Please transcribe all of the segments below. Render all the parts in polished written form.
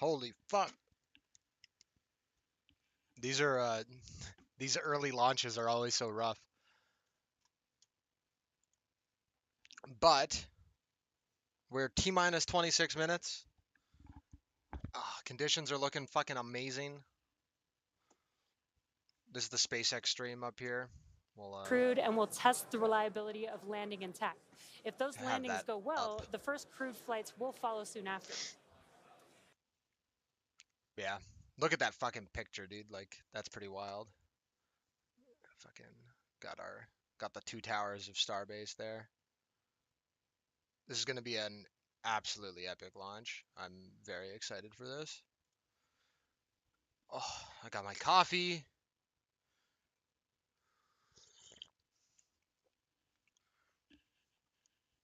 Holy fuck. These are these early launches are always so rough. But we're T minus 26 minutes. Conditions are looking fucking amazing. This is the SpaceX stream up here. We'll crewed, and we'll test the reliability of landing intact. If those have landings that go well, up. the first crewed flights will follow soon after. Yeah. Look at that fucking picture, dude. Like, that's pretty wild. Fucking got the two towers of Starbase there. This is gonna be an absolutely epic launch. I'm very excited for this. Oh, I got my coffee.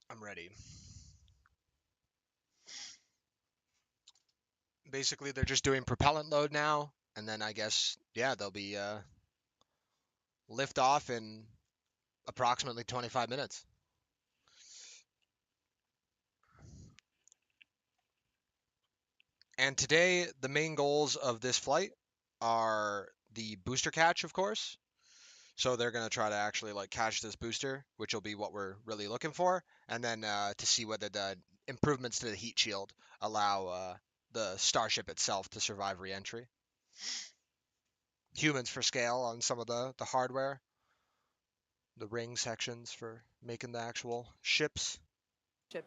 I'm ready. Basically, they're just doing propellant load now, and then I guess, yeah, they'll be lift off in approximately 25 minutes. And today, the main goals of this flight are the booster catch, of course. So they're going to try to actually like catch this booster, which will be what we're really looking for, and then to see whether the improvements to the heat shield allow the Starship itself to survive re-entry. Humans for scale on some of the hardware, the ring sections for making the actual ships.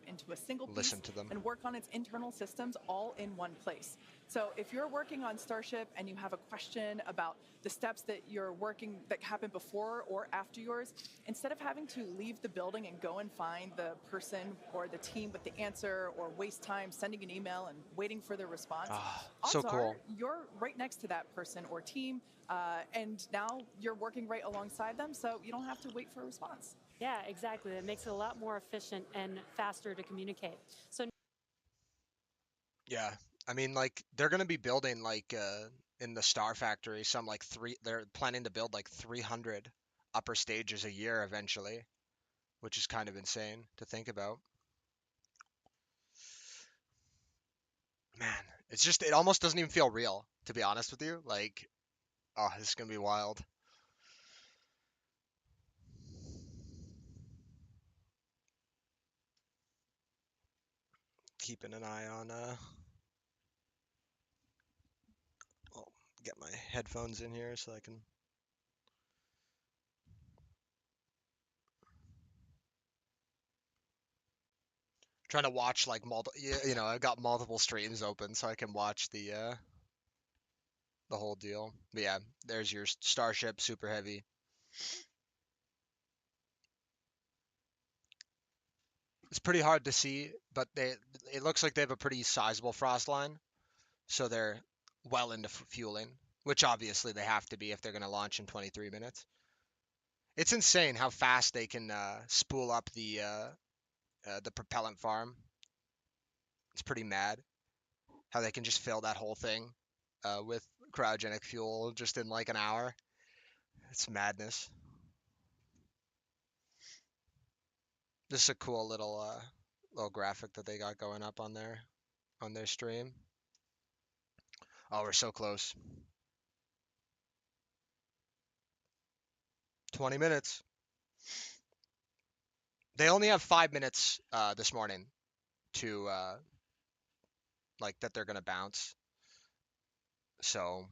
Into a single piece Listen to them and work on its internal systems all in one place. So if you're working on Starship and you have a question about the steps that you're working that happen before or after yours, instead of having to leave the building and go and find the person or the team with the answer or waste time sending an email and waiting for their response, so odds cool. are you're right next to that person or team, and now you're working right alongside them, so you don't have to wait for a response. Yeah, exactly. It makes it a lot more efficient and faster to communicate. So Yeah, I mean, like they're gonna be building like in the Star Factory some like they're planning to build like 300 upper stages a year eventually, which is kind of insane to think about. Man, it's just it almost doesn't even feel real, to be honest with you. Like, oh, this is gonna be wild. Keeping an eye on I'll get my headphones in here so I can trying to watch like you know, I've got multiple streams open so I can watch the whole deal. But yeah, there's your Starship Super Heavy. It's pretty hard to see, but it looks like they have a pretty sizable frost line, so they're well into fueling, which obviously they have to be if they're going to launch in 23 minutes. It's insane how fast they can spool up the propellant farm. It's pretty mad how they can just fill that whole thing with cryogenic fuel just in like an hour. It's madness. This is a cool little graphic that they got going up on their stream. Oh, we're so close. 20 minutes. They only have 5 minutes this morning to like that they're gonna bounce. So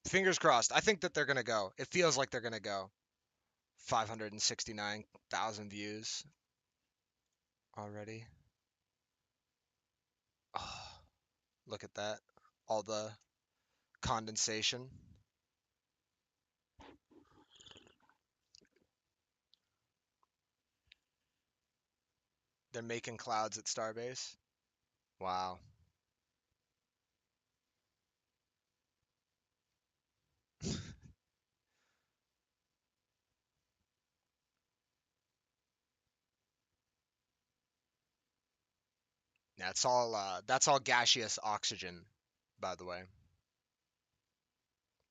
fingers crossed. I think that they're gonna go. It feels like they're gonna go. 569,000 views already. Oh, look at that. All the condensation. They're making clouds at Starbase. Wow. Yeah, that's all gaseous oxygen, by the way.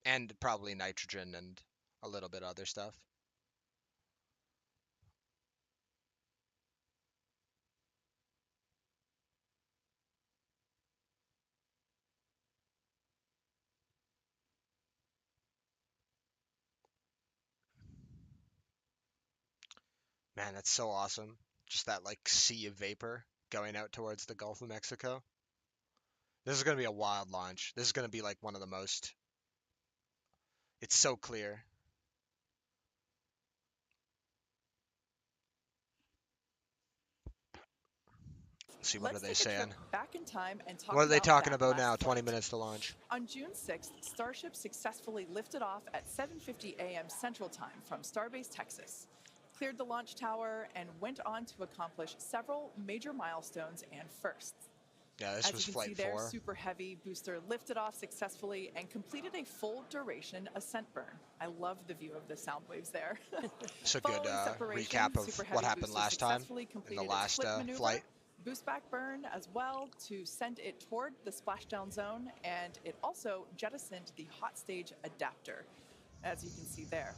And probably nitrogen and a little bit other stuff. Man, that's so awesome. Just that like sea of vapor going out towards the Gulf of Mexico. This is going to be a wild launch. This is going to be like one of the most. It's so clear. Let's see, what are Let's they take a trip saying? back in time and talk What are they about talking that about now? last 20 flight. minutes to launch. On June 6th, Starship successfully lifted off at 7:50 a.m. Central Time from Starbase, Texas, cleared the launch tower, and went on to accomplish several major milestones and firsts. Yeah, this As was you can see flight there, 4. Super Heavy booster lifted off successfully and completed a full duration ascent burn. I love the view of the sound waves there. It's a good Following separation, recap of Super what Heavy happened booster last time successfully in the completed its last flip maneuver, flight. boost back burn as well to send it toward the splashdown zone, and it also jettisoned the hot stage adapter, as you can see there.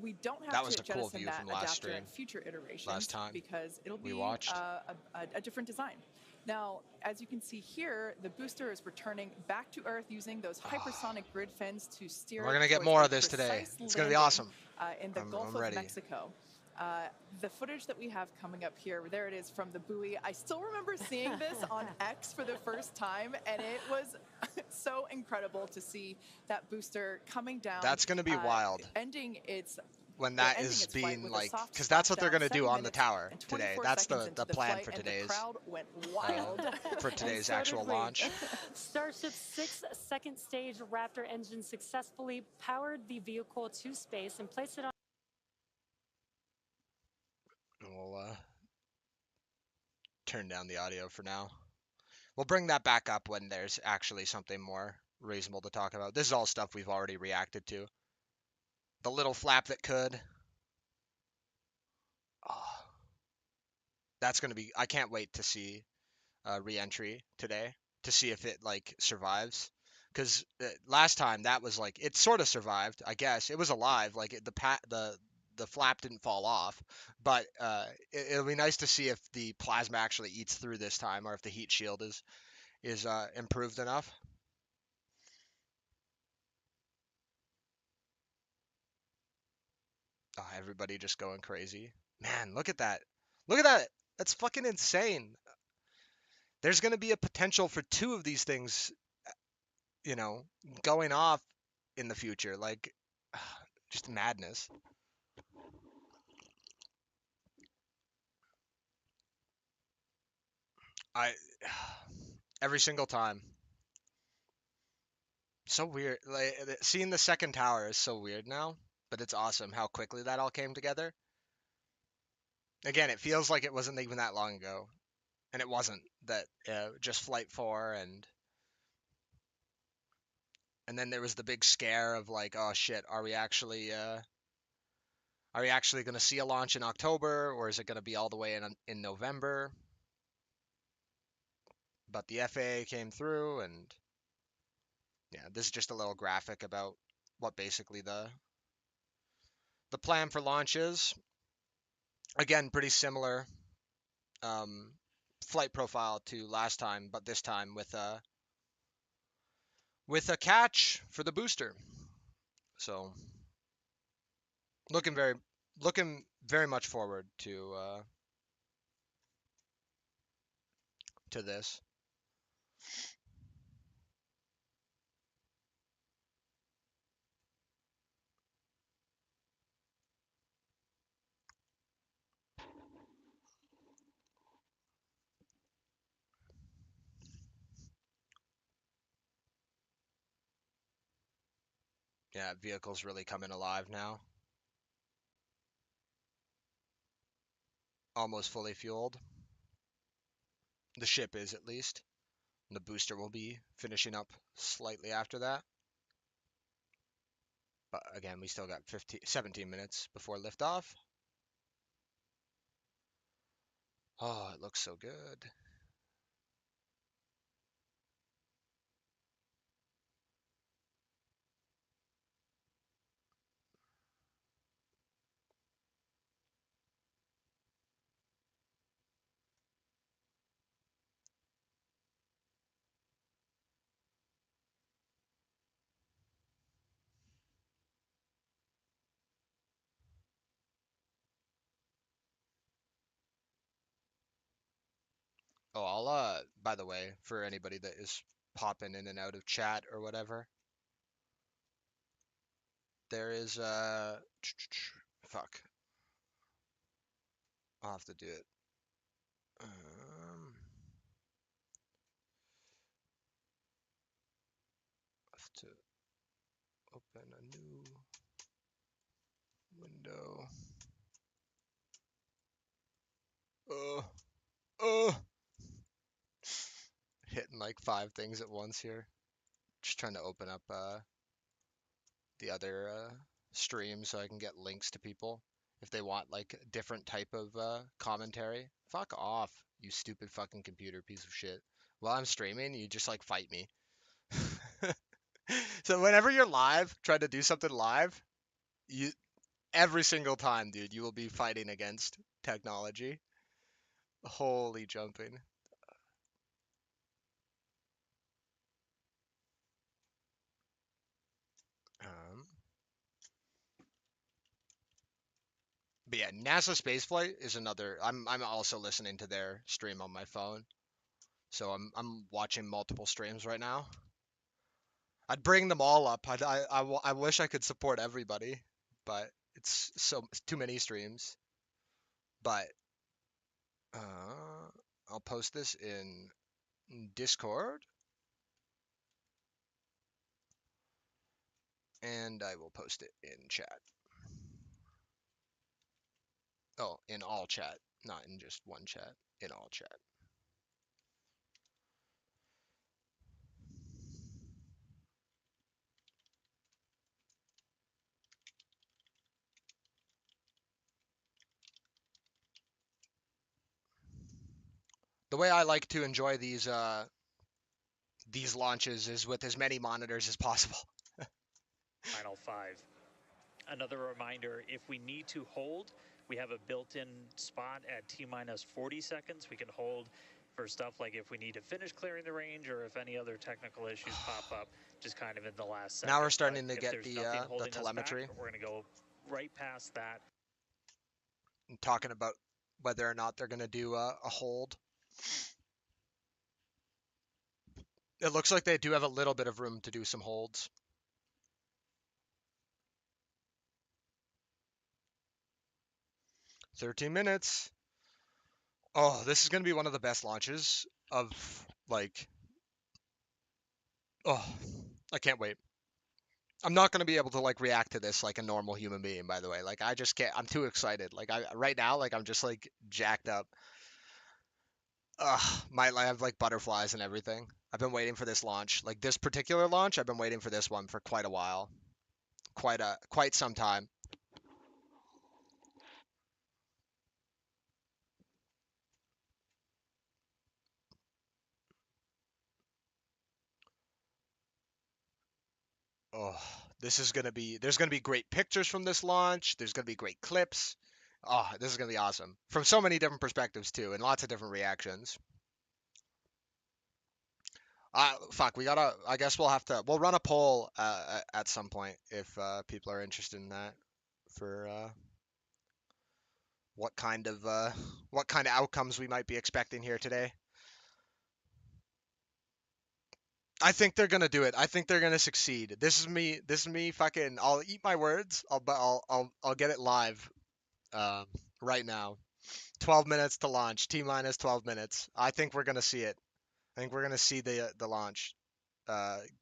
We don't have That was to a cool jettison view that from last adapter in stream, future iterations last time because it'll we be watched. a different design. Now, as you can see here, the booster is returning back to Earth using those hypersonic grid fins to steer We're it going to get towards more a of this today. precise It's going to be landing, awesome. in the Gulf I'm of ready. Mexico. The footage that we have coming up here, there it is from the buoy. I still remember seeing this on X for the first time, and it was so incredible to see that booster coming down. That's going to be wild. Ending its when that ending is its flight being with like, a soft because that's what they're splashdown, going to do 7 on the minutes tower and today. 24 That's seconds the into plan flight, for and today's the crowd went wild. for And today's so actual did we. launch. Starship's sixth second stage Raptor engine successfully powered the vehicle to space and placed it on. We'll turn down the audio for now. We'll bring that back up when there's actually something more reasonable to talk about. This is all stuff we've already reacted to. The little flap that could. Oh, that's going to be, I can't wait to see re-entry today to see if it like survives. Because last time that was like, it sort of survived, I guess. It was alive. Like the flap didn't fall off, but it'll be nice to see if the plasma actually eats through this time, or if the heat shield is improved enough. Oh, everybody just going crazy. Man, look at that. Look at that. That's fucking insane. There's going to be a potential for 2 of these things, you know, going off in the future. Like, just madness. I every single time. So weird. Like seeing the second tower is so weird now, but it's awesome how quickly that all came together. Again, it feels like it wasn't even that long ago, and it wasn't. That just Flight 4 and then there was the big scare of like, oh shit, are we actually going to see a launch in October, or is it going to be all the way in November? But the FAA came through, and yeah, this is just a little graphic about what basically the plan for launch is. Again, pretty similar flight profile to last time, but this time with a catch for the booster. So looking very much forward to this. Yeah, vehicle's really coming alive now. Almost fully fueled. The ship is, at least. The booster will be finishing up slightly after that. But again, we still got 17 minutes before liftoff. Oh, it looks so good. Oh, I'll by the way, for anybody that is popping in and out of chat or whatever, there is fuck. I'll have to do it. Have to open a new window. Uh, uh, hitting like 5 things at once here. Just trying to open up the other stream so I can get links to people if they want like a different type of commentary. Fuck off, you stupid fucking computer piece of shit. While I'm streaming, you just like fight me. So whenever you're live, trying to do something live, you every single time, dude, you will be fighting against technology. Holy jumping. Um, but yeah, NASA spaceflight is another. I'm also listening to their stream on my phone, so I'm watching multiple streams right now. I'd bring them all up. I wish I could support everybody, but it's too many streams. But I'll post this in Discord, and I will post it in chat. Oh, in all chat, not in just one chat. In all chat. The way I like to enjoy these launches is with as many monitors as possible. Final 5. Another reminder, if we need to hold, we have a built-in spot at T-minus 40 seconds. We can hold for stuff like if we need to finish clearing the range or if any other technical issues pop up, just kind of in the last second. Now we're starting to if get there's nothing the holding telemetry. us back, we're going to go right past that. I'm talking about whether or not they're going to do a hold. It looks like they do have a little bit of room to do some holds. "13 minutes. Oh, this is going to be one of the best launches of, like, oh, I can't wait. I'm not going to be able to, like, react to this like a normal human being, by the way. Like, I just can't. I'm too excited. Like, right now, like, I'm just, like, jacked up. Ugh, I have, like, butterflies and everything. I've been waiting for this launch. Like, this particular launch, I've been waiting for this one for quite a while. Quite some time. Oh, there's gonna be great pictures from this launch. There's gonna be great clips. Oh, this is gonna be awesome from so many different perspectives too, and lots of different reactions. Fuck, I guess we'll run a poll at some point if people are interested in that for what kind of outcomes we might be expecting here today. I think they're gonna do it. I think they're gonna succeed. This is me. This is me. Fucking. I'll eat my words. I'll get it live. Right now. 12 minutes to launch. T minus 12 minutes. I think we're gonna see it. I think we're gonna see the launch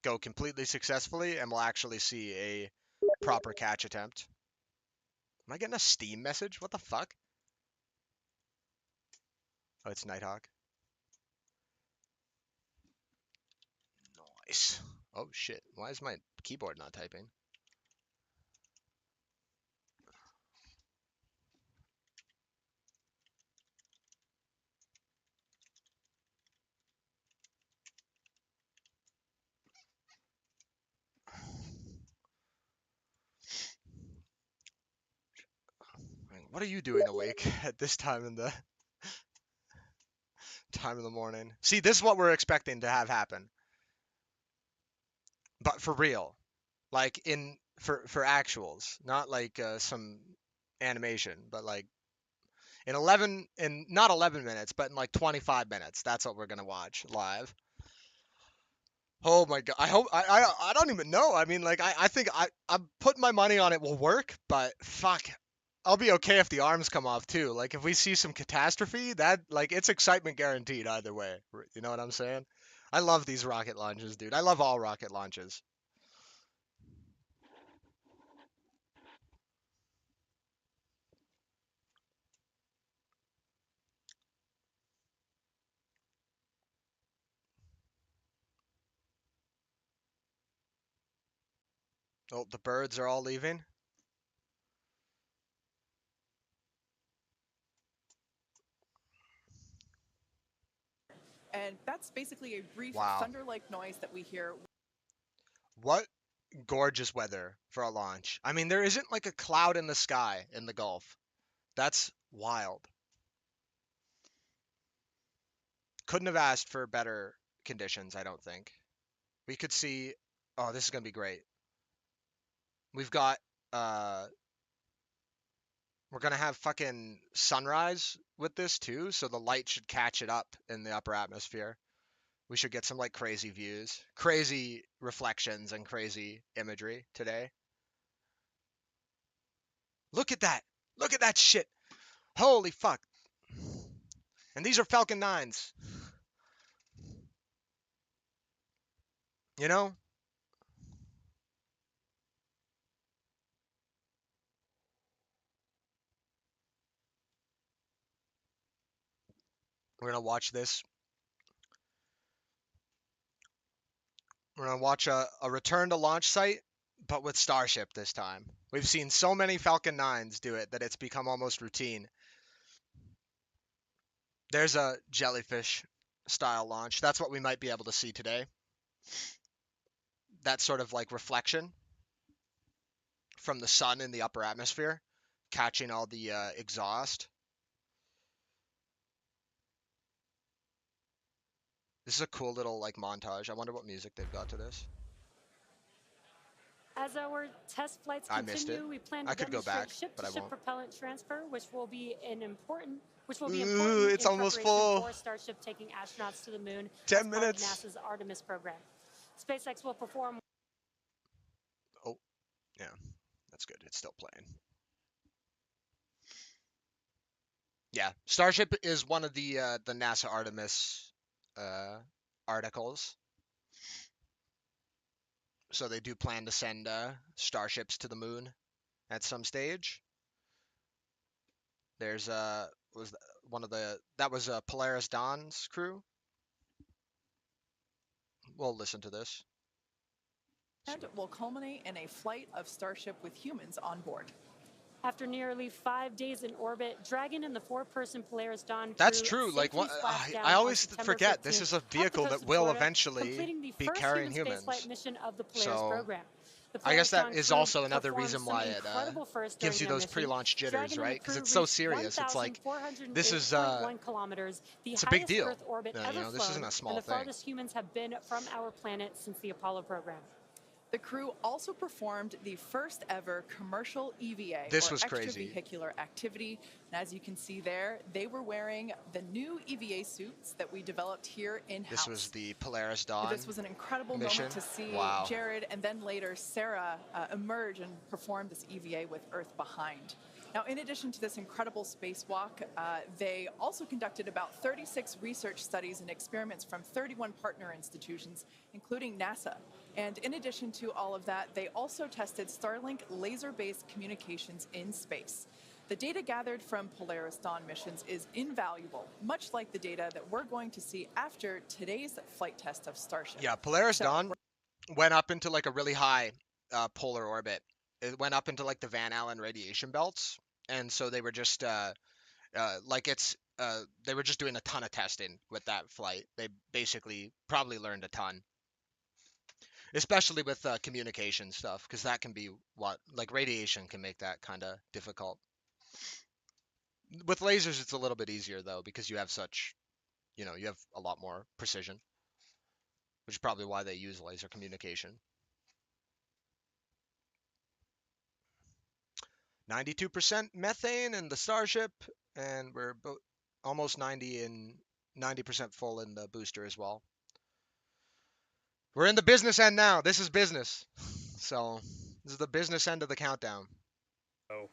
go completely successfully, and we'll actually see a proper catch attempt. Am I getting a Steam message? What the fuck? Oh, it's Nighthawk. Nice. Oh shit. Why is my keyboard not typing? What are you doing awake at this time in the morning? See, this is what we're expecting to have happen. But for real. Like for actuals, not like some animation, but like in 11 in not 11 minutes, but in like 25 minutes. That's what we're gonna watch live. Oh my god! I hope I don't even know. I mean, like I think I'm putting my money on it will work, but fuck, I'll be okay if the arms come off too. Like if we see some catastrophe, that like it's excitement guaranteed either way. You know what I'm saying? I love these rocket launches, dude. I love all rocket launches. Oh, the birds are all leaving. And that's basically a brief Wow. thunder-like noise that we hear. What gorgeous weather for a launch. I mean, there isn't like a cloud in the sky in the Gulf. That's wild. Couldn't have asked for better conditions, I don't think. We could see, oh, this is going to be great. We've got, uh, we're going to have fucking sunrise with this too, so the light should catch it up in the upper atmosphere. We should get some like crazy views, crazy reflections, and crazy imagery today. Look at that. Look at that shit. Holy fuck. And these are Falcon 9s. You know? We're going to watch this. We're going to watch a return to launch site, but with Starship this time. We've seen so many Falcon 9s do it that it's become almost routine. There's a jellyfish style launch. That's what we might be able to see today. That sort of like reflection from the sun in the upper atmosphere, catching all the exhaust. This is a cool little like montage. I wonder what music they've got to this. As our test flights I missed it. continue, we plan to I could go demonstrate back, but I ship-to-ship won't. propellant transfer, which will be important Ooh, it's in almost preparation full. for Starship taking astronauts to the moon 10 as minutes. part of NASA's Artemis program. SpaceX will perform. Oh, yeah, that's good. It's still playing. Yeah, Starship is one of the NASA Artemis articles. So they do plan to send starships to the moon at some stage. There's was one of the that was Polaris Dawn's crew. We'll listen to this. And will culminate in a flight of Starship with humans on board. After nearly 5 days in orbit, Dragon and the four-person Polaris Dawn crew That's true. Like safely splashed down I on always September forget 15th this is a off the vehicle coast that of will Florida, eventually completing the be first carrying human humans. spaceflight mission of the Polaris So program. The I guess Polaris that Dawn is crew also another performed reason some why it incredible firsts gives during you their those mission. pre-launch jitters, Dragon and the right? Because crew it's so reached serious. It's like this is 1,408.1 kilometers, the it's a big highest deal. Earth orbit You ever know, this isn't flown, a small and the thing. farthest humans have been from our planet since the Apollo program. The crew also performed the first ever commercial EVA, This or was crazy. extravehicular activity. And as you can see there, they were wearing the new EVA suits that we developed here in-house. This was the Polaris Dawn This was an incredible mission. moment to see Wow. Jared and then later Sarah emerge and perform this EVA with Earth behind. Now, in addition to this incredible spacewalk, they also conducted about 36 research studies and experiments from 31 partner institutions, including NASA. And in addition to all of that, they also tested Starlink laser-based communications in space. The data gathered from Polaris Dawn missions is invaluable, much like the data that we're going to see after today's flight test of Starship. Yeah, Polaris Dawn went up into like a really high polar orbit. It went up into like the Van Allen radiation belts, and so they were just they were just doing a ton of testing with that flight. They basically probably learned a ton, especially with communication stuff, because that can be like radiation can make that kind of difficult. With lasers, it's a little bit easier though, because you have such, you have a lot more precision, which is probably why they use laser communication. 92% methane in the Starship, and we're almost 90% full in the booster as well. We're in the business end now. This is business. So this is the business end of the countdown. So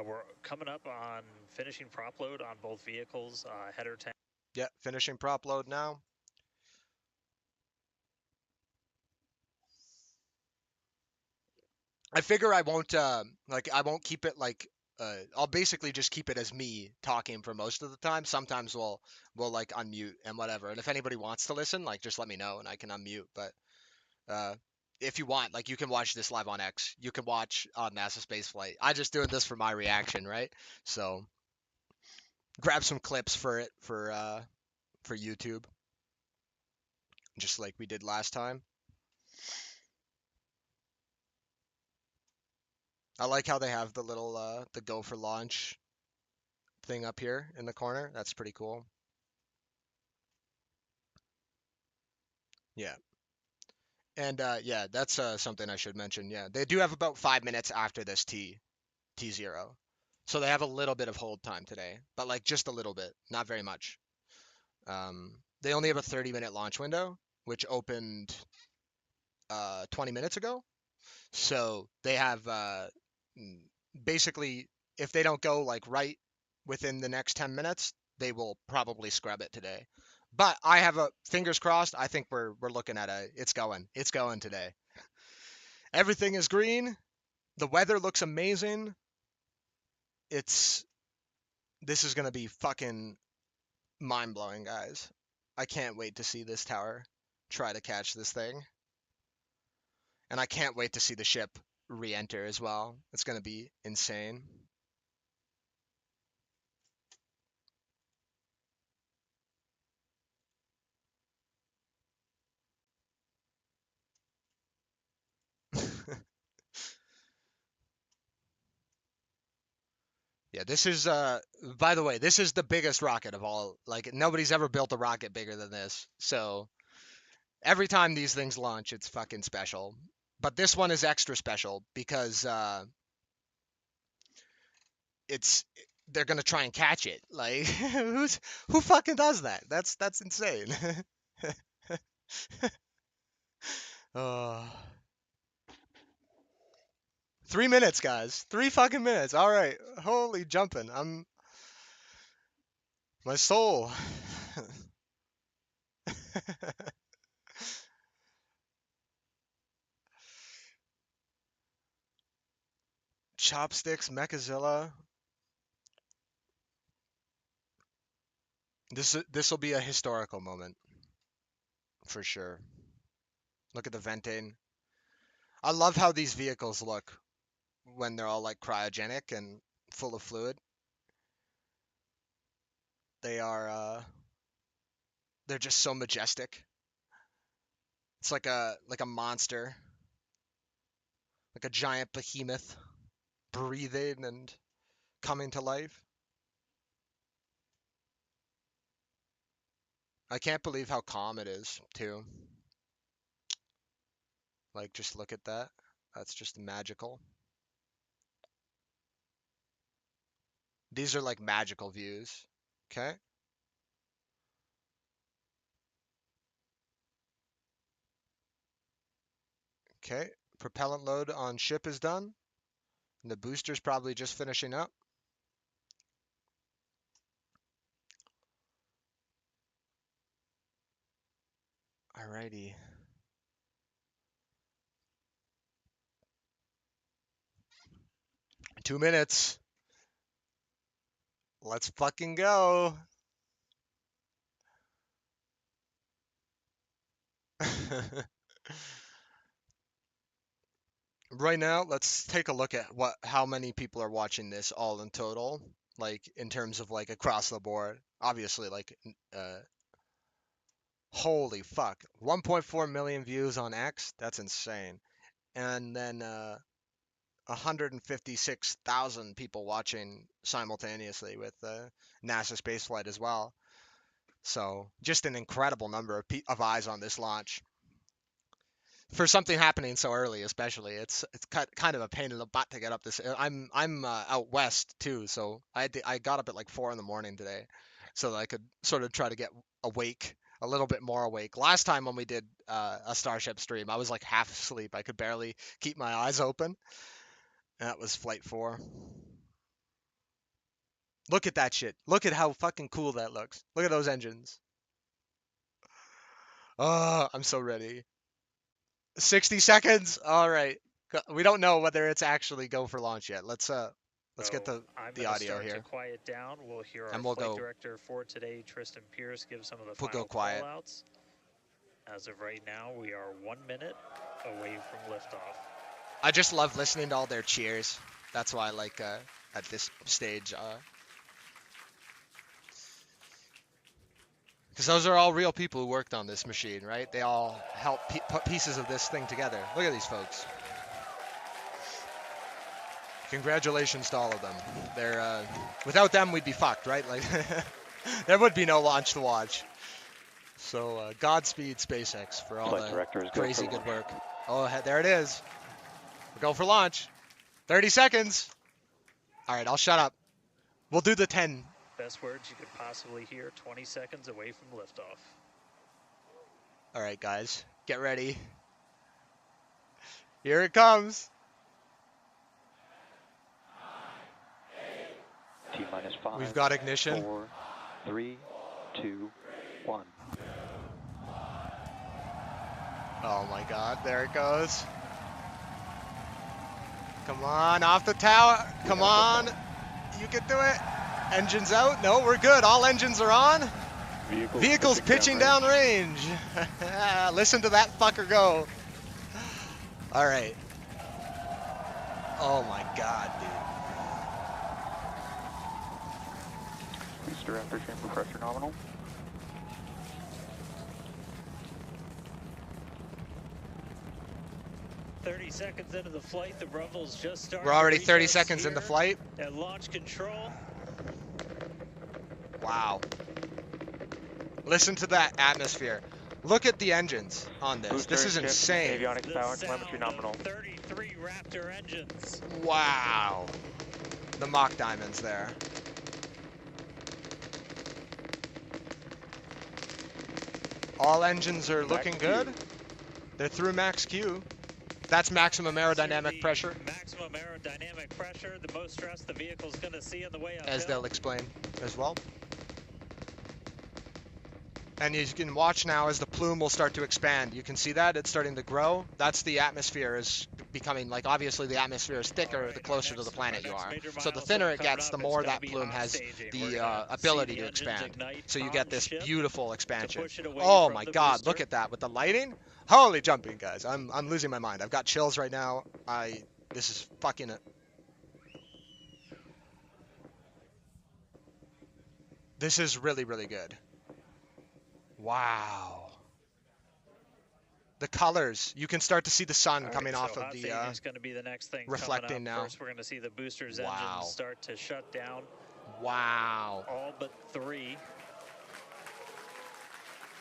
we're coming up on finishing prop load on both vehicles, header tank. Yeah, finishing prop load now. I figure I won't I won't keep it like I'll basically just keep it as me talking for most of the time. Sometimes we'll like unmute and whatever. And if anybody wants to listen, like just let me know and I can unmute. But if you want, like you can watch this live on X. You can watch on NASA Spaceflight. I just doing this for my reaction, right? So grab some clips for it for YouTube, just like we did last time. I like how they have the little the go for launch thing up here in the corner. That's pretty cool. Yeah. And yeah, that's something I should mention. Yeah, they do have about 5 minutes after this T0. So they have a little bit of hold time today, but like just a little bit, not very much. They only have a 30-minute launch window, which opened 20 minutes ago. So they have basically, if they don't go like right within the next 10 minutes, they will probably scrub it today. But I have a fingers crossed. I think we're looking at it's going today. Everything is green. The weather looks amazing. This is gonna be fucking mind blowing, guys. I can't wait to see this tower try to catch this thing. And I can't wait to see the ship re-enter as well. It's gonna be insane. Yeah, this is by the way, this is the biggest rocket of all. Like nobody's ever built a rocket bigger than this. So every time these things launch, it's fucking special. But this one is extra special because it's they're gonna try and catch it. Like who fucking does that? That's insane. uh, 3 minutes, guys. 3 fucking minutes. All right. Holy jumping. My soul. Chopsticks, Mechazilla. This will be a historical moment for sure. Look at the venting. I love how these vehicles look when they're all like cryogenic and full of fluid. They are they're just so majestic. It's like a monster, like a giant behemoth breathing and coming to life. I can't believe how calm it is, too. Like, just look at that. That's just magical. These are like magical views. Okay. Okay. Propellant load on ship is done. And the booster's probably just finishing up. Alrighty. Two minutes. Let's fucking go. Right now, let's take a look at how many people are watching this all in total, like in terms of like across the board. Obviously, like holy fuck, 1.4 million views on X. That's insane. And then 156,000 people watching simultaneously with NASA spaceflight as well. So just an incredible number of eyes on this launch. For something happening so early, especially, it's kind of a pain in the butt to get up this. I'm out west too, so I got up at like 4 in the morning today, so that I could sort of try to get awake a little bit more awake. Last time when we did a Starship stream, I was like half asleep. I could barely keep my eyes open. That was flight 4. Look at that shit. Look at how fucking cool that looks. Look at those engines. Oh, I'm so ready. 60 seconds. All right. We don't know whether it's actually go for launch yet. Let's get So I'm the gonna audio start here. to quiet down. We'll hear our And we'll flight go. director for today, Tristan Pierce, give some of the We'll go final quiet. call-outs. As of right now, we are 1 minute away from liftoff. I just love listening to all their cheers. That's why I like at this stage. Because those are all real people who worked on this machine, right? They all helped put pieces of this thing together. Look at these folks. Congratulations to all of them. They're without them, we'd be fucked, right? Like there would be no launch to watch. So Godspeed SpaceX for all the crazy good work. Oh, there it is. We'll go for launch. 30 seconds. All right, I'll shut up. We'll do the 10. Best words you could possibly hear, 20 seconds away from liftoff. All right, guys, get ready. Here it comes. T-minus 5. We've got ignition. 4, 3, 2, 1. Oh my God, there it goes. Come on, off the tower. Come on. You can do it. Engines out. No, we're good. All engines are on. Vehicles pitching down range. Listen to that fucker go. All right. Oh my God, dude. Booster after chamber pressure nominal. "30 seconds into the flight, the rumble's just started. We're already 30 seconds into flight. At launch control. Wow. Listen to that atmosphere. Look at the engines on this. This is insane. Avionics power telemetry nominal. 33 Raptor engines. Wow. The mock diamonds there. All engines are looking good. They're through max Q. That's maximum aerodynamic pressure. Maximum aerodynamic pressure, the most stress the vehicle's going to see on the way up. As they'll explain as well. And you can watch now as the plume will start to expand. You can see that it's starting to grow. That's the atmosphere is becoming, like, obviously the atmosphere is thicker the closer to the planet you are. So the thinner it gets, the more that plume has the ability to expand. So you get this beautiful expansion. Oh my God, look at that with the lighting. Holy jumping, guys. I'm losing my mind. I've got chills right now. This is fucking This is really, really good. Wow. The colors. You can start to see the sun coming off of the is going to be the next thing reflecting now. First, we're going to see the boosters engines start to shut down. Wow. All but 3.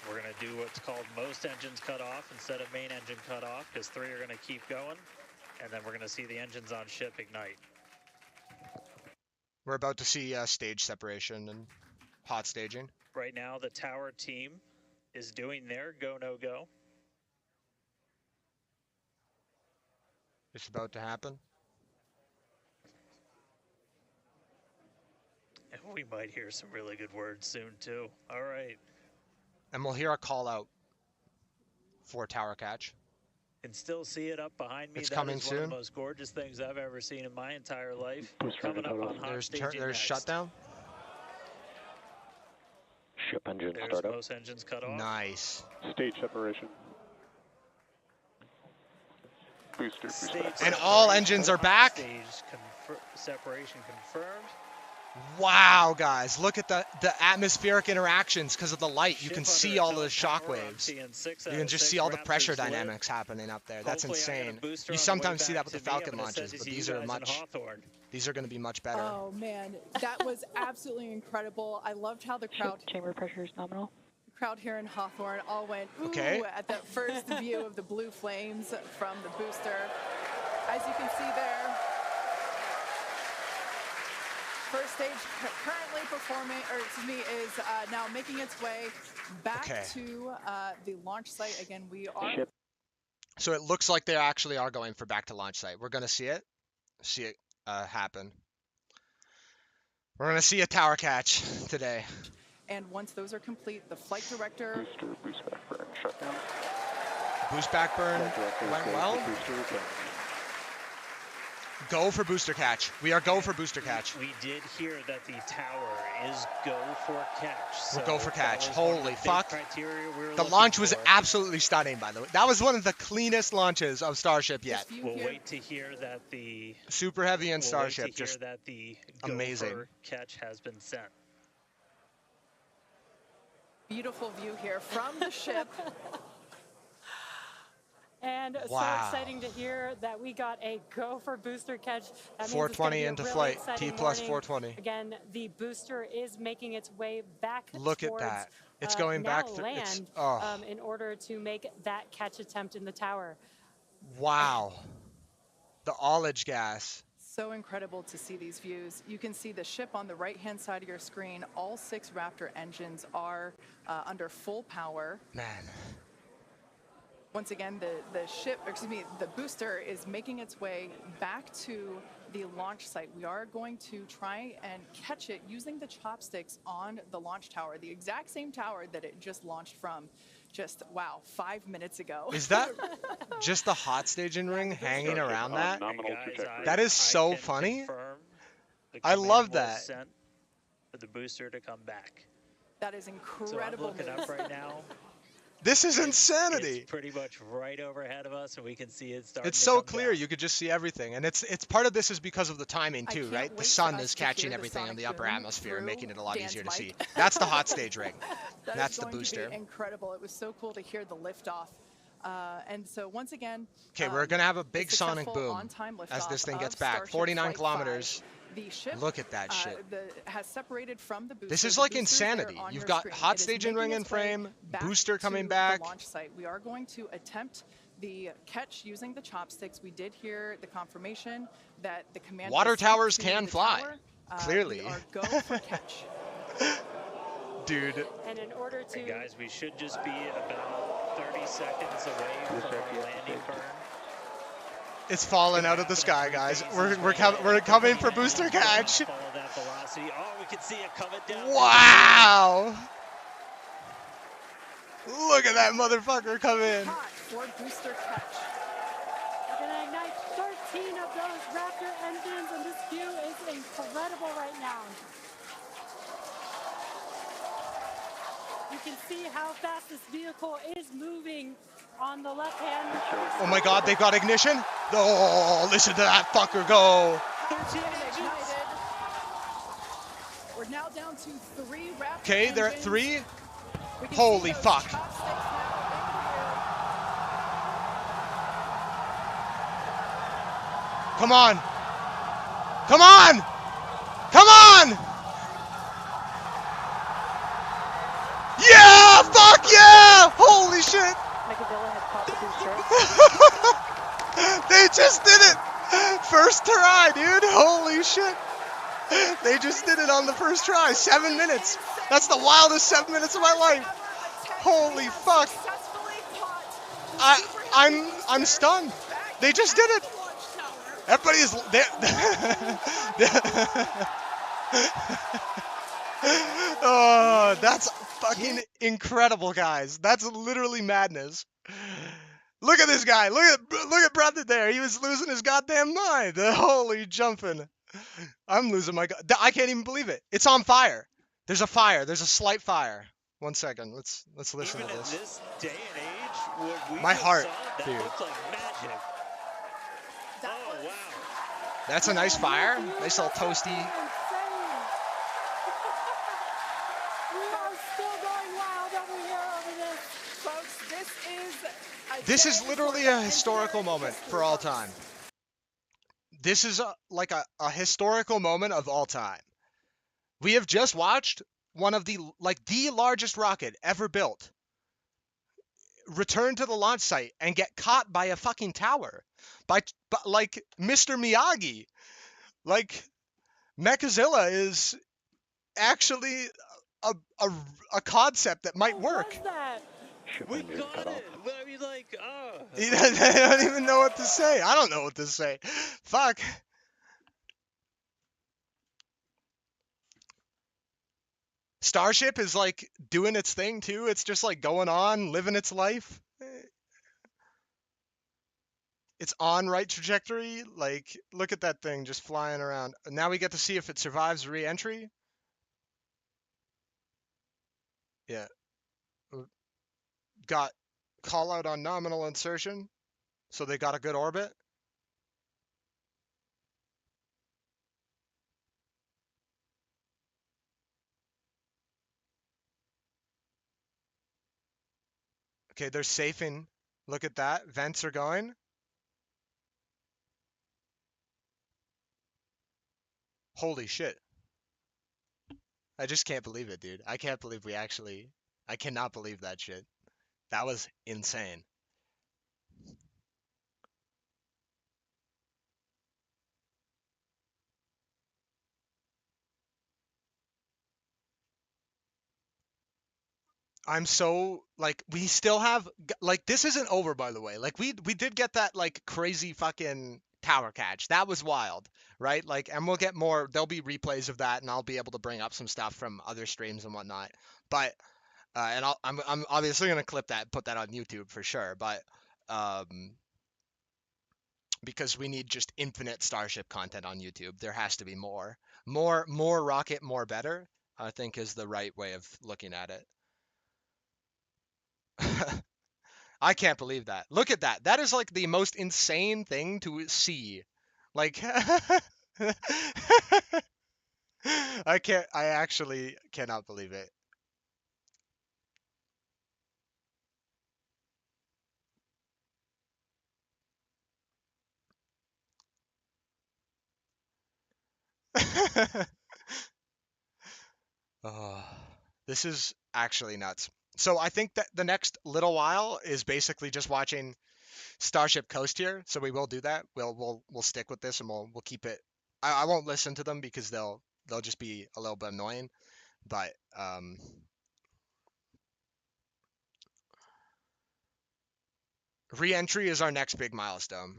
We're going to do what's called most engines cut off instead of main engine cut off, because 3 are going to keep going, and then we're going to see the engines on ship ignite. We're about to see stage separation and hot staging. Right now, the tower team is doing their go, no go. It's about to happen. And we might hear some really good words soon, too. All right. And we'll hear a call out for tower catch. Can still see it up behind me. It's that coming is soon. One of the most gorgeous things I've ever seen in my entire life. Booster Coming up on hot staging There's next. shutdown. Ship engine There's startup. most engines cut off. Nice. Stage separation. Booster And all engines are back. Stage separation confirmed. Wow, guys, look at the atmospheric interactions because of the light. You can see all the shock waves. You can just see all the pressure dynamics happening up there. That's insane. You sometimes see that with the Falcon launches, but these are going to be much better. Oh man, that was absolutely incredible. I loved how the crowd chamber pressure is nominal. Crowd here in Hawthorne all went ooh Okay. at that first view of the blue flames from the booster. As you can see there, first stage currently performing, or excuse me, is now making its way back Okay. to the launch site. Again, we are. Ship. So it looks like they actually are going for back to launch site. We're going to see it happen. We're going to see a tower catch today. And once those are complete, the flight director. Booster, boost back burn, shut down. Boost back burn Flight director is went go for well. Booster return. Go for booster catch. We are go for booster catch. We did hear that the tower is go for catch. We're So go for that catch. was one of the Holy big fuck. criteria we were The looking launch was for. absolutely stunning, by the way. That was one of the cleanest launches of Starship yet. This view We'll here- wait to hear that the Super heavy and we'll Starship, wait to hear just that the go amazing. for catch has been sent. Beautiful view here from the ship. And Wow. so exciting to hear that we got a go for booster catch. That means it's 420 gonna be a into really flight. exciting T plus morning. 420. Again, the booster is making its way back Look at towards, that. It's going now back through. It's, land in order to make that catch attempt in the tower. wow. The ullage gas. So incredible to see these views. You can see the ship on the right-hand side of your screen. All 6 Raptor engines are under full power. Man. Once again, the ship, or excuse me, the booster is making its way back to the launch site. We are going to try and catch it using the chopsticks on the launch tower, the exact same tower that it just launched from just, wow, 5 minutes ago. Is that just the hot staging ring hanging Starship around on that? nominal Guys, trajectory. That is I so can funny. confirm the I love command was that. sent for the booster to come back. That is So I'm incredible looking news. up right now. This is insanity. It's pretty much right overhead of us, and we can see it starting It's to so come clear. down. You could just see everything. And it's part of this is because of the timing I too, can't right? The wait for sun us is to hear catching the everything in sonic the upper boom atmosphere and through making it a lot Dan's easier to mic. see. That's the hot stage ring. That That's is the going booster. to be incredible. It was so cool to hear the liftoff. And so once again, Okay, we're gonna have a big the sonic successful boom on-time as this liftoff thing gets of back. Starship 49 Flight kilometers. 5. The ship Look at that shit. has separated from the booster. This is The like boosters that are insanity. on You've your got screen. hot It is staging ring making in its way frame, back booster coming to back. the launch site. We are going to attempt the catch using the chopsticks. We did hear the confirmation that the command Water was sent towers to can the fly, tower. clearly. We are go for catch. Dude. And in order to And guys, we should just be about 30 seconds away from our landing burn. It's falling out of the sky, guys. We're coming for booster catch. Follow that velocity. Oh, we can see it coming down. Wow. Look at that motherfucker come in. Hot for booster catch. we're gonna ignite 13 of those Raptor engines, and this view is incredible right now. You can see how fast this vehicle is moving on the left hand. Oh my god, they got ignition. Oh, listen to that fucker go. 13 ignited. We're now down to 3 Raptor Okay, they're at engines. 3. We can Holy see those fuck. chopsticks now Come on. Come on. Come on. Yeah, fuck yeah. Holy shit. They just did it. First try, dude. Holy shit. They just did it on the first try. 7 minutes. That's the wildest 7 minutes of my life. Holy fuck. I'm stunned. They just did it. Everybody is oh, that's fucking incredible, guys. That's literally madness. Look at this guy. Look at Brother there. He was losing his goddamn mind. Holy jumping. I'm losing my god. I can't even believe it. It's on fire. There's a fire. There's a slight fire. 1 second. Let's listen Even to in this. this day and age, what we My just heart, saw, that dude. looked like magic. Oh, wow. That's a nice fire. Nice little toasty. We are still going wild over here over this. Folks, This is literally a historical moment for all time. This is like a historical moment of all time. We have just watched one of the largest rocket ever built return to the launch site and get caught by a fucking tower by like Mr. Miyagi. Like Mechazilla is actually a, a concept that might What work. was that? Ship We engine got cut off. it. But I mean, like, oh. I don't even know what to say. I don't know what to say. Fuck. Starship is like doing its thing too. It's just like going on, living its life. It's on right trajectory. Like, look at that thing just flying around. Now we get to see if it survives re-entry. Yeah. Got call out on nominal insertion. So they got a good orbit. Okay, they're safing. Look at that. Vents are going. Holy shit. I just can't believe it, dude. I can't believe we actually. I cannot believe that shit. That was insane. I'm so like we still have like this isn't over by the way. Like we did get that like crazy fucking tower catch. That was wild, right? Like and we'll get more there'll be replays of that and I'll be able to bring up some stuff from other streams and whatnot. But and I'm obviously going to clip that and put that on YouTube for sure, but um because we need just infinite Starship content on YouTube. There has to be more. More rocket, more better, I think is the right way of looking at it. I can't believe that. Look at that. That is like the most insane thing to see. Like I actually cannot believe it. Oh, this is actually nuts. So I think that the next little while is basically just watching Starship Coast here. So we will do that. We'll stick with this and we'll keep it. I won't listen to them because they'll just be a little bit annoying. But re-entry is our next big milestone.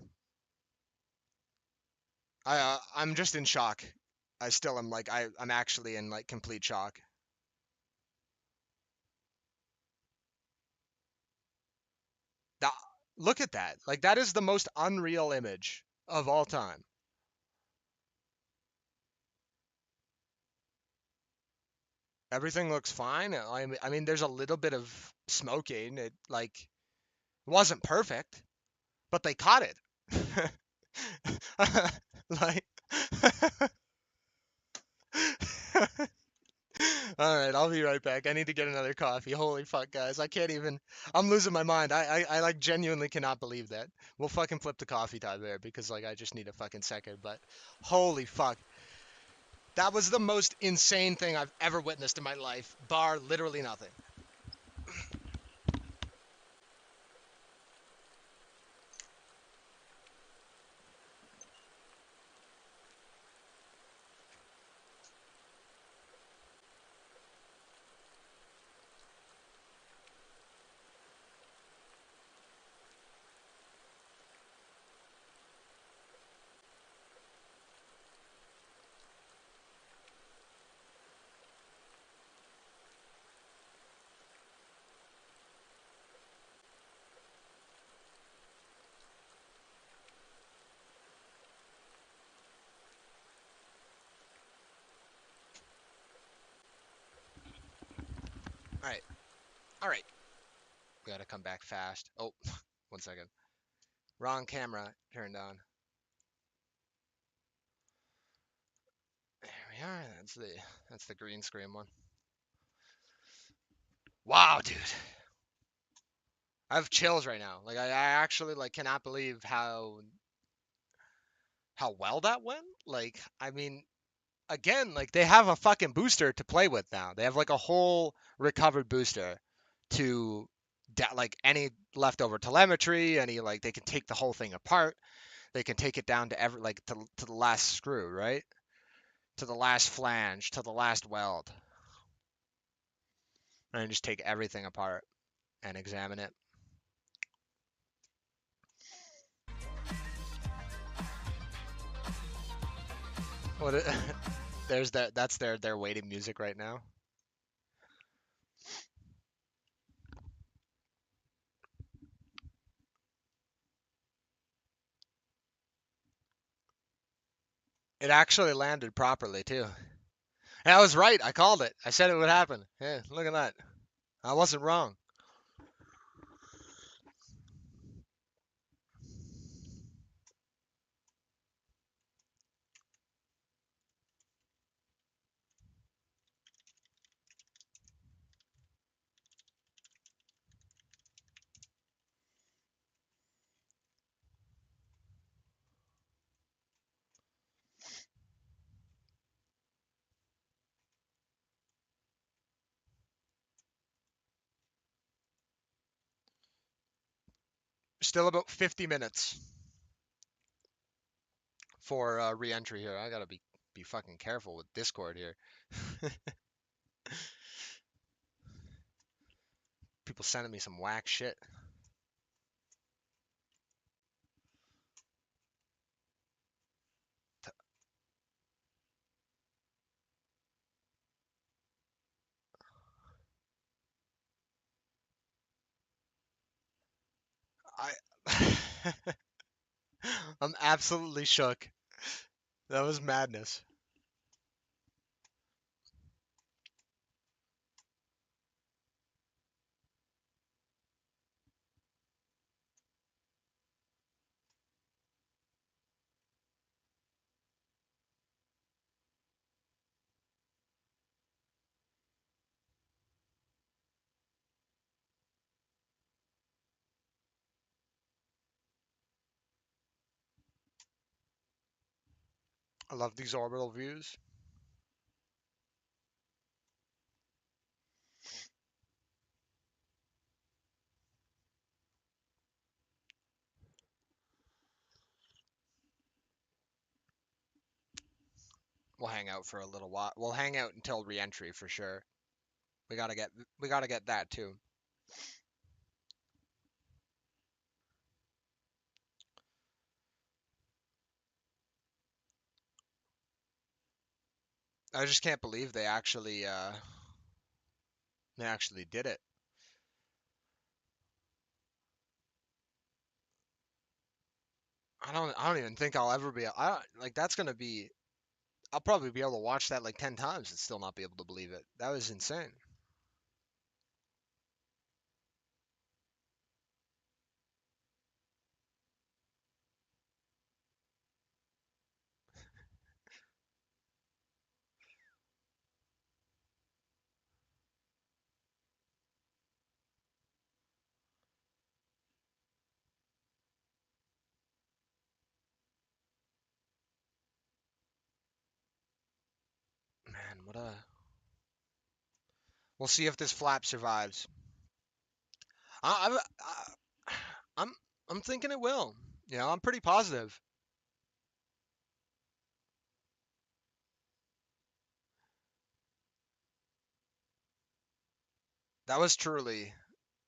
I'm just in shock. I still am like I'm actually in like complete shock. That, look at that. Like that is the most unreal image of all time. Everything looks fine. I mean, there's a little bit of smoking. It like wasn't perfect, but they caught it. Like, all right, I'll be right back. I need to get another coffee. Holy fuck, guys. I can't even. I'm losing my mind. I like genuinely cannot believe that. We'll fucking flip the coffee time there because like I just need a fucking second. But holy fuck. That was the most insane thing I've ever witnessed in my life, bar literally nothing. All right. All right. We gotta come back fast. Oh, 1 second. Wrong camera turned on. There we are. That's the green screen one. Wow, dude. I have chills right now. Like I actually like cannot believe how well that went. Like I mean, again, like they have a fucking booster to play with now. They have like a whole recovered booster to like any leftover telemetry, any like they can take the whole thing apart. They can take it down to every like to the last screw, right? To the last flange, to the last weld, and just take everything apart and examine it. What? There's that. That's their waiting music right now. It actually landed properly too. And I was right. I called it. I said it would happen. Yeah, look at that. I wasn't wrong. Still about 50 minutes for re-entry here. I gotta be fucking careful with Discord here. People sending me some whack shit. I I'm absolutely shook. That was madness. I love these orbital views. We'll hang out for a little while. We'll hang out until re-entry for sure. We gotta get that too. I just can't believe they actually did it. I don't even think I'll ever be like that's gonna be I'll probably be able to watch that like 10 times and still not be able to believe it. That was insane. Man, what a we'll see if this flap survives. I'm I'm thinking it will. You know, I'm pretty positive. That was truly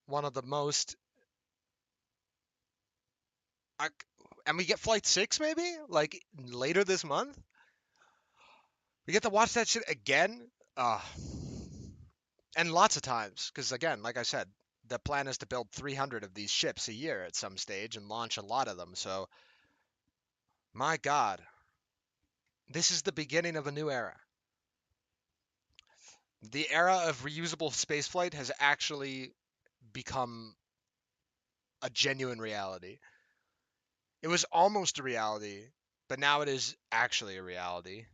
one of the most I, and we get flight 6 maybe like later this month. We get to watch that shit again. And lots of times because again, like I said, the plan is to build 300 of these ships a year at some stage and launch a lot of them. So, my God, this is the beginning of a new era. The era of reusable spaceflight has actually become a genuine reality. It was almost a reality, but now it is actually a reality.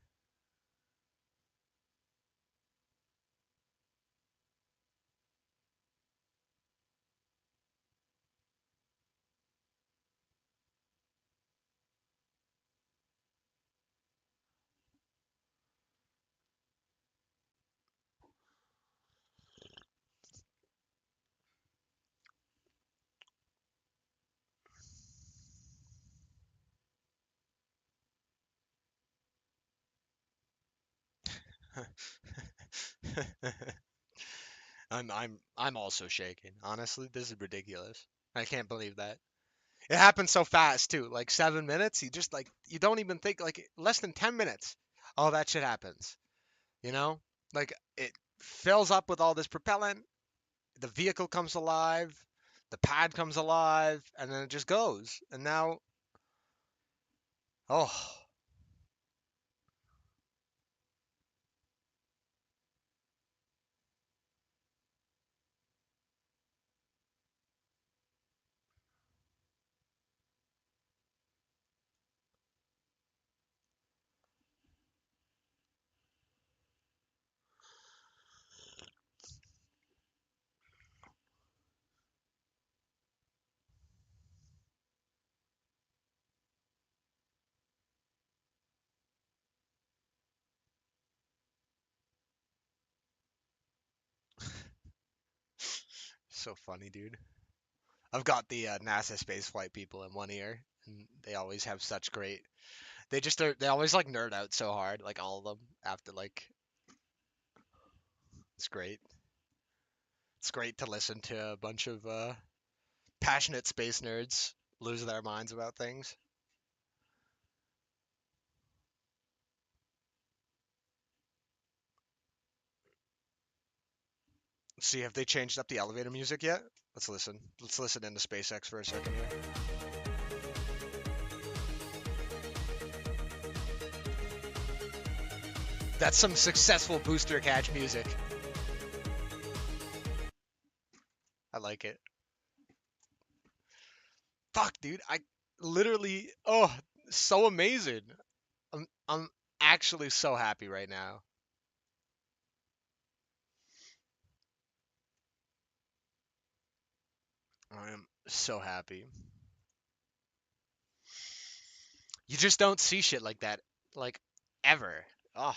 I'm also shaking. Honestly, this is ridiculous. I can't believe that. It happened so fast too. Like 7 minutes, you just like you don't even think like less than 10 minutes. All that shit happens. You know? Like it fills up with all this propellant, the vehicle comes alive, the pad comes alive, and then it just goes. And now oh, so funny, dude. I've got the NASA spaceflight people in one ear, and they always have such great. They always like nerd out so hard, like all of them. After like, it's great. It's great to listen to a bunch of passionate space nerds lose their minds about things. See, have they changed up the elevator music yet? Let's listen. Let's listen into SpaceX for a second here. That's some successful booster catch music. I like it. Fuck, dude. I literally, oh, so amazing. I'm actually so happy right now. I am so happy. You just don't see shit like that, like, ever. Oh,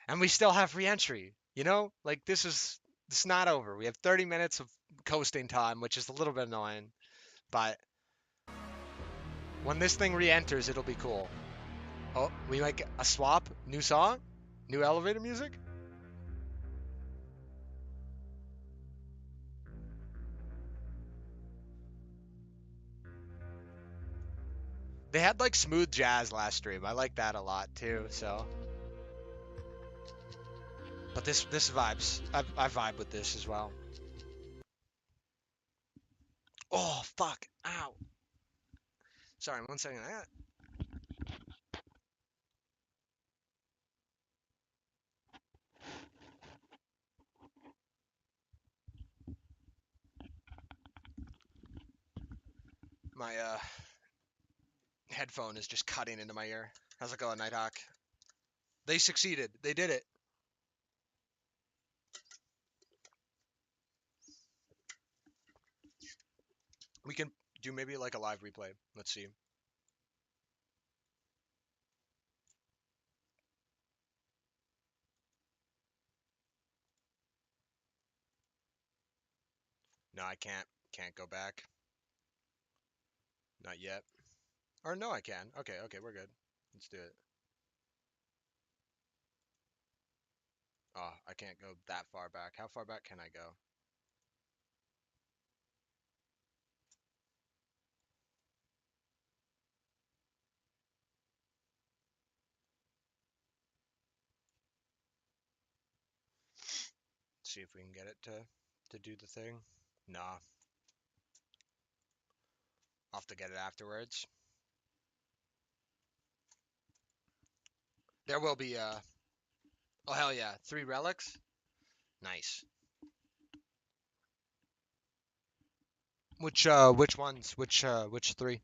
and we still have re-entry. You know, like this is not over. We have 30 minutes of coasting time, which is a little bit annoying, but when this thing re-enters, it'll be cool. Oh, we might get a swap, new song, new elevator music. They had like smooth jazz last stream. I like that a lot too. So, but this vibes. I vibe with this as well. Oh fuck! Ow! Sorry, 1 second. My headphone is just cutting into my ear. How's it going, Nighthawk? They succeeded. They did it. We can do maybe like a live replay. Let's see. No, I can't. Can't go back. Not yet. Or no, I can. Okay, okay, we're good. Let's do it. Oh, I can't go that far back. How far back can I go? See if we can get it to do the thing. Nah. I'll have to get it afterwards. There will be oh hell yeah, 3 relics? Nice. Which ones? Which 3?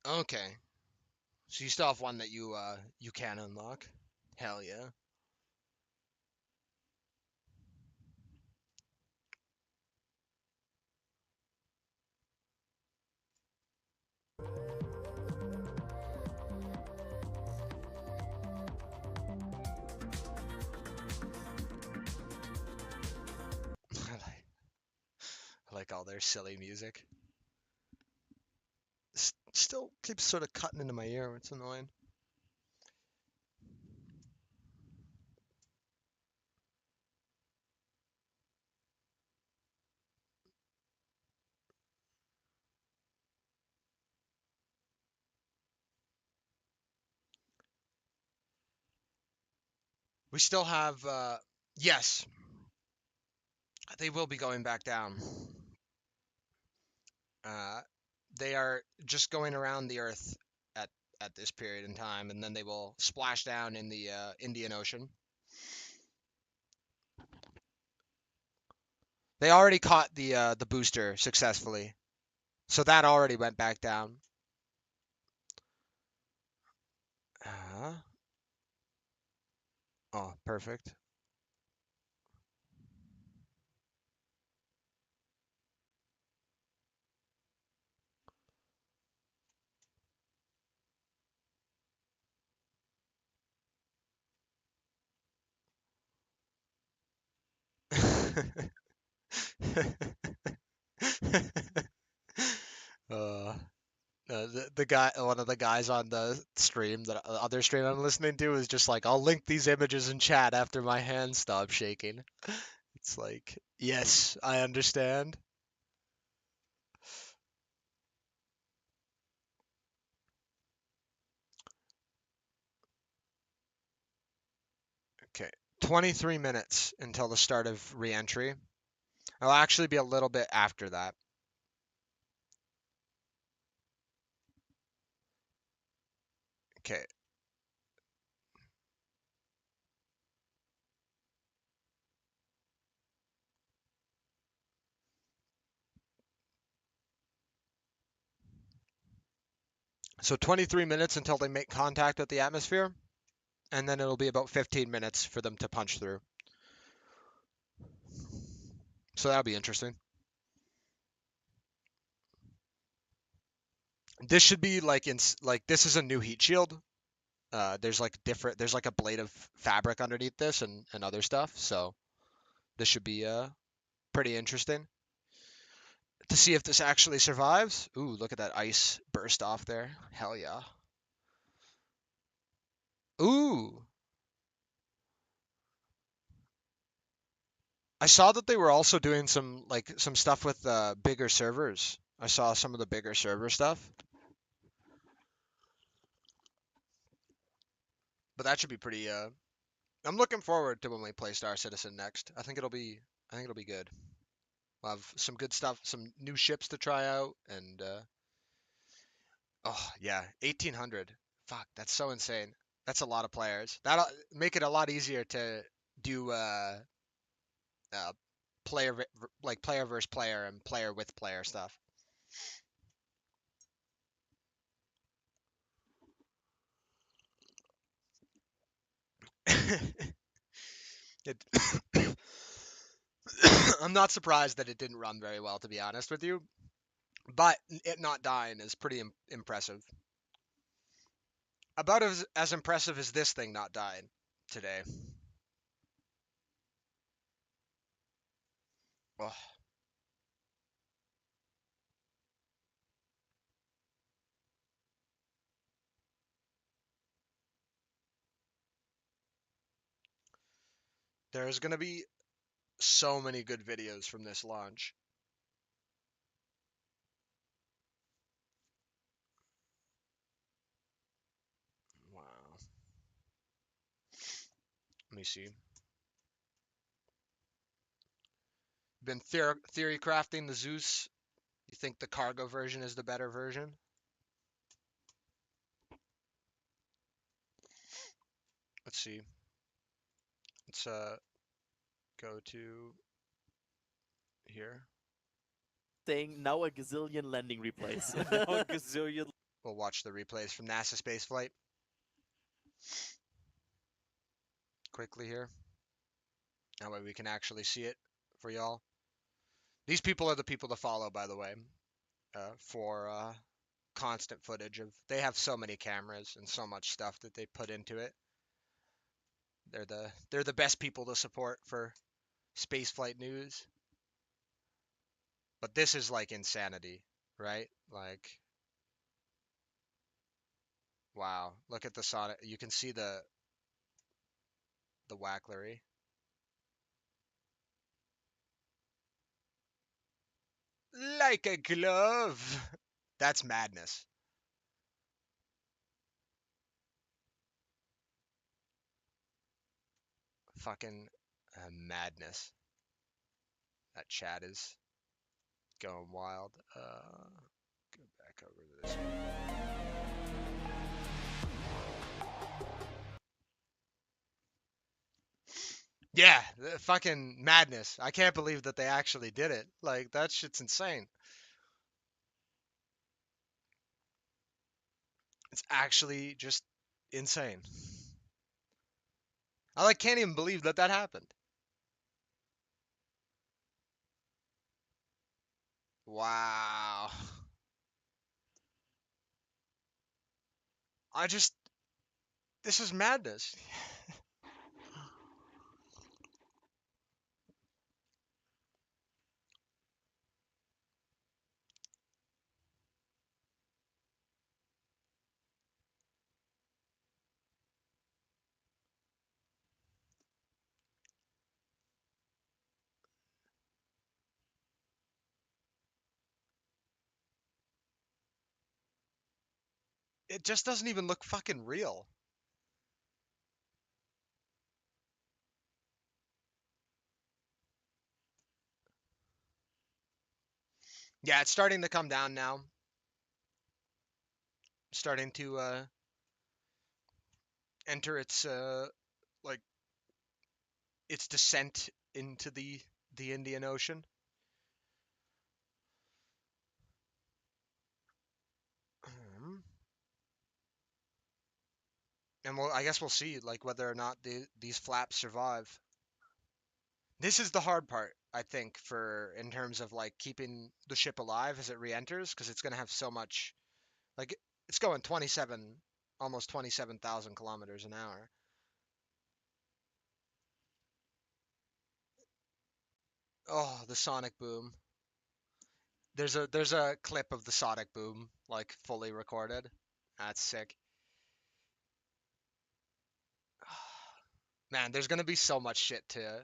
Okay. So you still have one that you can unlock? Hell yeah. like all their silly music. Still keeps sort of cutting into my ear. It's annoying. We still have, yes, they will be going back down. Uh, they are just going around the Earth at this period in time, and then they will splash down in the Indian Ocean. They already caught the booster successfully, so that already went back down. Oh, perfect. uh, the guy, one of the guys on the stream, that other stream I'm listening to, is just like, I'll link these images in chat after my hand stops shaking. It's like, yes, I understand. Okay, 23 minutes until the start of re-entry. It'll actually be a little bit after that. Okay. So 23 minutes until they make contact with the atmosphere, and then it'll be about 15 minutes for them to punch through. So that'll be interesting. This should be like this is a new heat shield. There's like a blade of fabric underneath this and other stuff. So this should be pretty interesting to see if this actually survives. Ooh, look at that ice burst off there. Hell yeah. Ooh. I saw that they were also doing some stuff with bigger servers. I saw some of the bigger server stuff. But that should be pretty I'm looking forward to when we play Star Citizen next. I think it'll be good. We'll have some good stuff, some new ships to try out, and oh yeah, 1800. Fuck, that's so insane. That's a lot of players. That'll make it a lot easier to do uh player versus player and player with player stuff. It, I'm not surprised that it didn't run very well, to be honest with you. But it not dying is pretty impressive. About as impressive as this thing not dying today. Oh, there's gonna be so many good videos from this launch. Wow. Let me see. Been theory crafting the Zeus. You think the cargo version is the better version? Let's see. Let's go to here. Saying now a gazillion landing replays. Now a gazillion. We'll watch the replays from NASA spaceflight quickly here. That way we can actually see it for y'all. These people are the people to follow, by the way, for constant footage of. They have so many cameras and so much stuff that they put into it. They're the best people to support for spaceflight news. But this is like insanity, right? Like, wow, look at the Sonic. You can see the wacklery. Like a glove. That's madness. Fucking madness. That chat is going wild. Go back over to this one. Yeah, the fucking madness. I can't believe that they actually did it. Like, that shit's insane. It's actually just insane. I like can't even believe that that happened. Wow. I just this is madness. It just doesn't even look fucking real. Yeah, it's starting to come down now. Starting to enter its like its descent into the Indian Ocean. And I guess we'll see like whether or not these flaps survive. This is the hard part, I think, for in terms of like keeping the ship alive as it re-enters, because it's gonna have so much like it's going 27, almost 27,000 kilometers an hour. Oh, the sonic boom. There's a clip of the sonic boom like fully recorded. That's sick. Man, there's gonna be so much shit to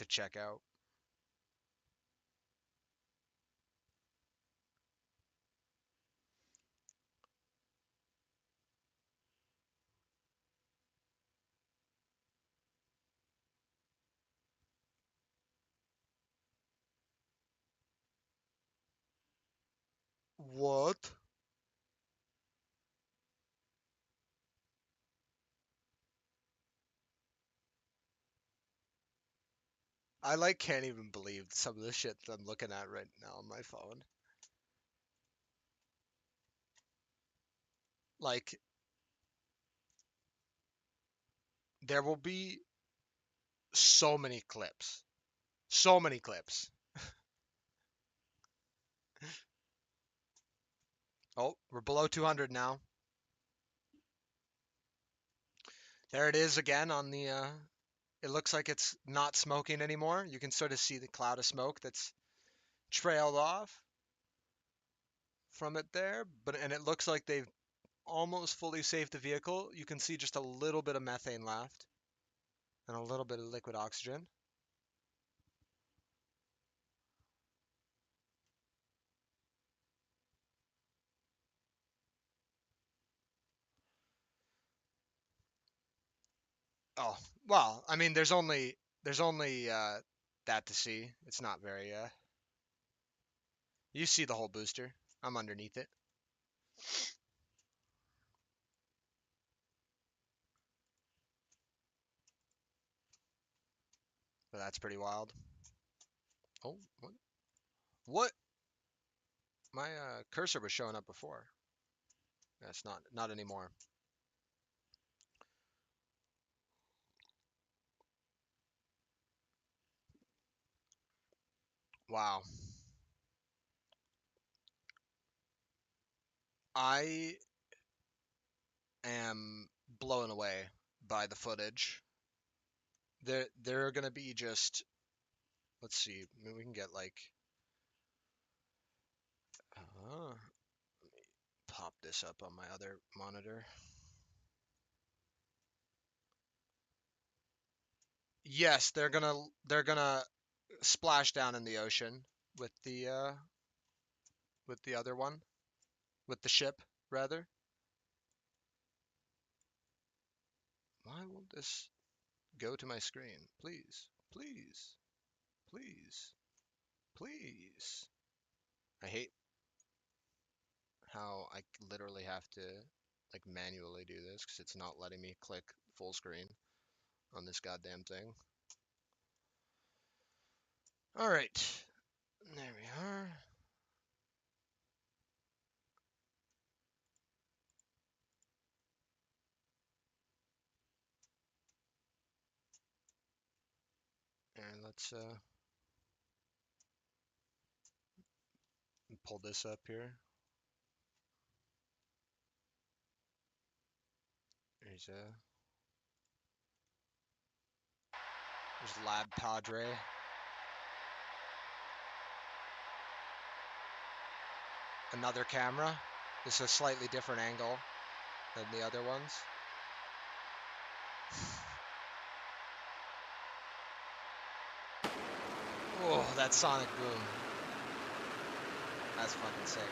check out. What? I like can't even believe some of the shit that I'm looking at right now on my phone. Like there will be so many clips. So many clips. Oh, we're below 200 now. There it is again on the it looks like it's not smoking anymore. You can sort of see the cloud of smoke that's trailed off from it there, but and it looks like they've almost fully saved the vehicle. You can see just a little bit of methane left and a little bit of liquid oxygen. Oh, well, I mean there's only that to see. It's not very you see the whole booster. I'm underneath it. But that's pretty wild. Oh, what? What? My cursor was showing up before. That's not anymore. Wow. I am blown away by the footage. There are gonna be just let's see. Maybe we can get like. Let me pop this up on my other monitor. Yes, they're gonna splash down in the ocean with the other one, with the ship rather. Why won't this go to my screen? Please, please, please, please. I hate how I literally have to like manually do this because it's not letting me click full screen on this goddamn thing. All right, there we are. And let's pull this up here. There's Lab Padre. Another camera. This is a slightly different angle than the other ones. Oh, that sonic boom. That's fucking sick.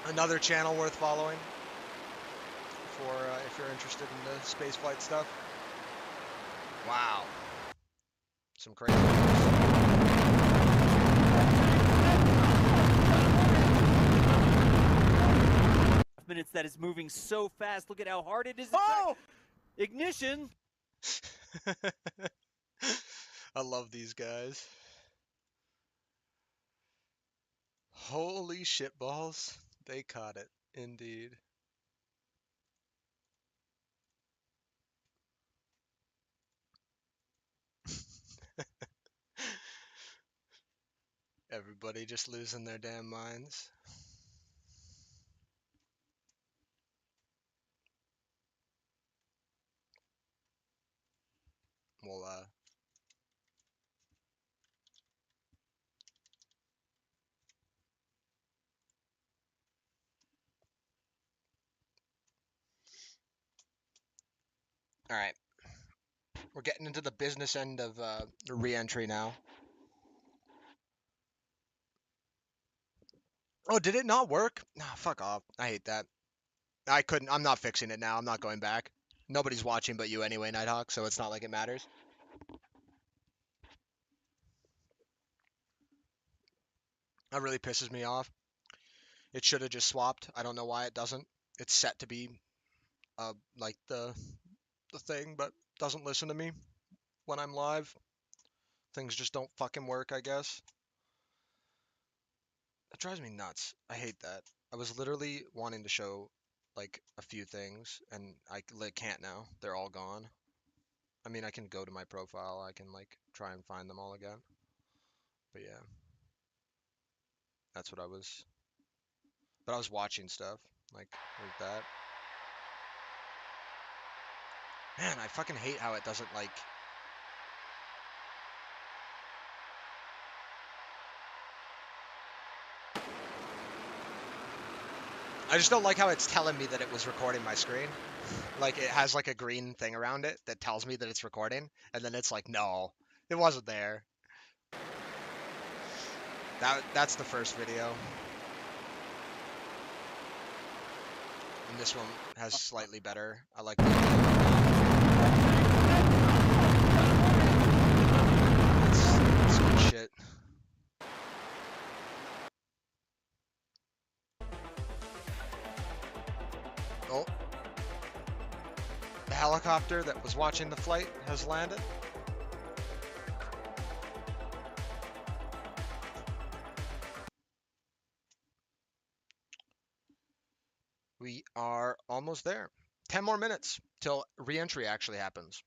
Another channel worth following for if you're interested in the spaceflight stuff. Wow. Some crazy Minutes that is moving so fast. Look at how hard it is. Oh! Ignition! I love these guys. Holy shit balls. They caught it, indeed. Everybody just losing their damn minds. Well, all right. We're getting into the business end of the re-entry now. Oh, did it not work? Ah, fuck off. I hate that. I couldn't. I'm not fixing it now. I'm not going back. Nobody's watching but you anyway, Nighthawk, so it's not like it matters. That really pisses me off. It should have just swapped. I don't know why it doesn't. It's set to be like the thing, but doesn't listen to me when I'm live. Things just don't fucking work, I guess. That drives me nuts. I hate that. I was literally wanting to show like a few things and I can't now. They're all gone. I mean, I can go to my profile. I can like try and find them all again. But yeah. That's what I was. But I was watching stuff. Like, there's that. Man, I fucking hate how it doesn't like. I just don't like how it's telling me that it was recording my screen. Like, it has like a green thing around it that tells me that it's recording, and then it's like, no, it wasn't there. That's the first video. And this one has slightly better. I like the that's good shit. Oh. The helicopter that was watching the flight has landed. We are almost there. 10 more minutes till re-entry actually happens.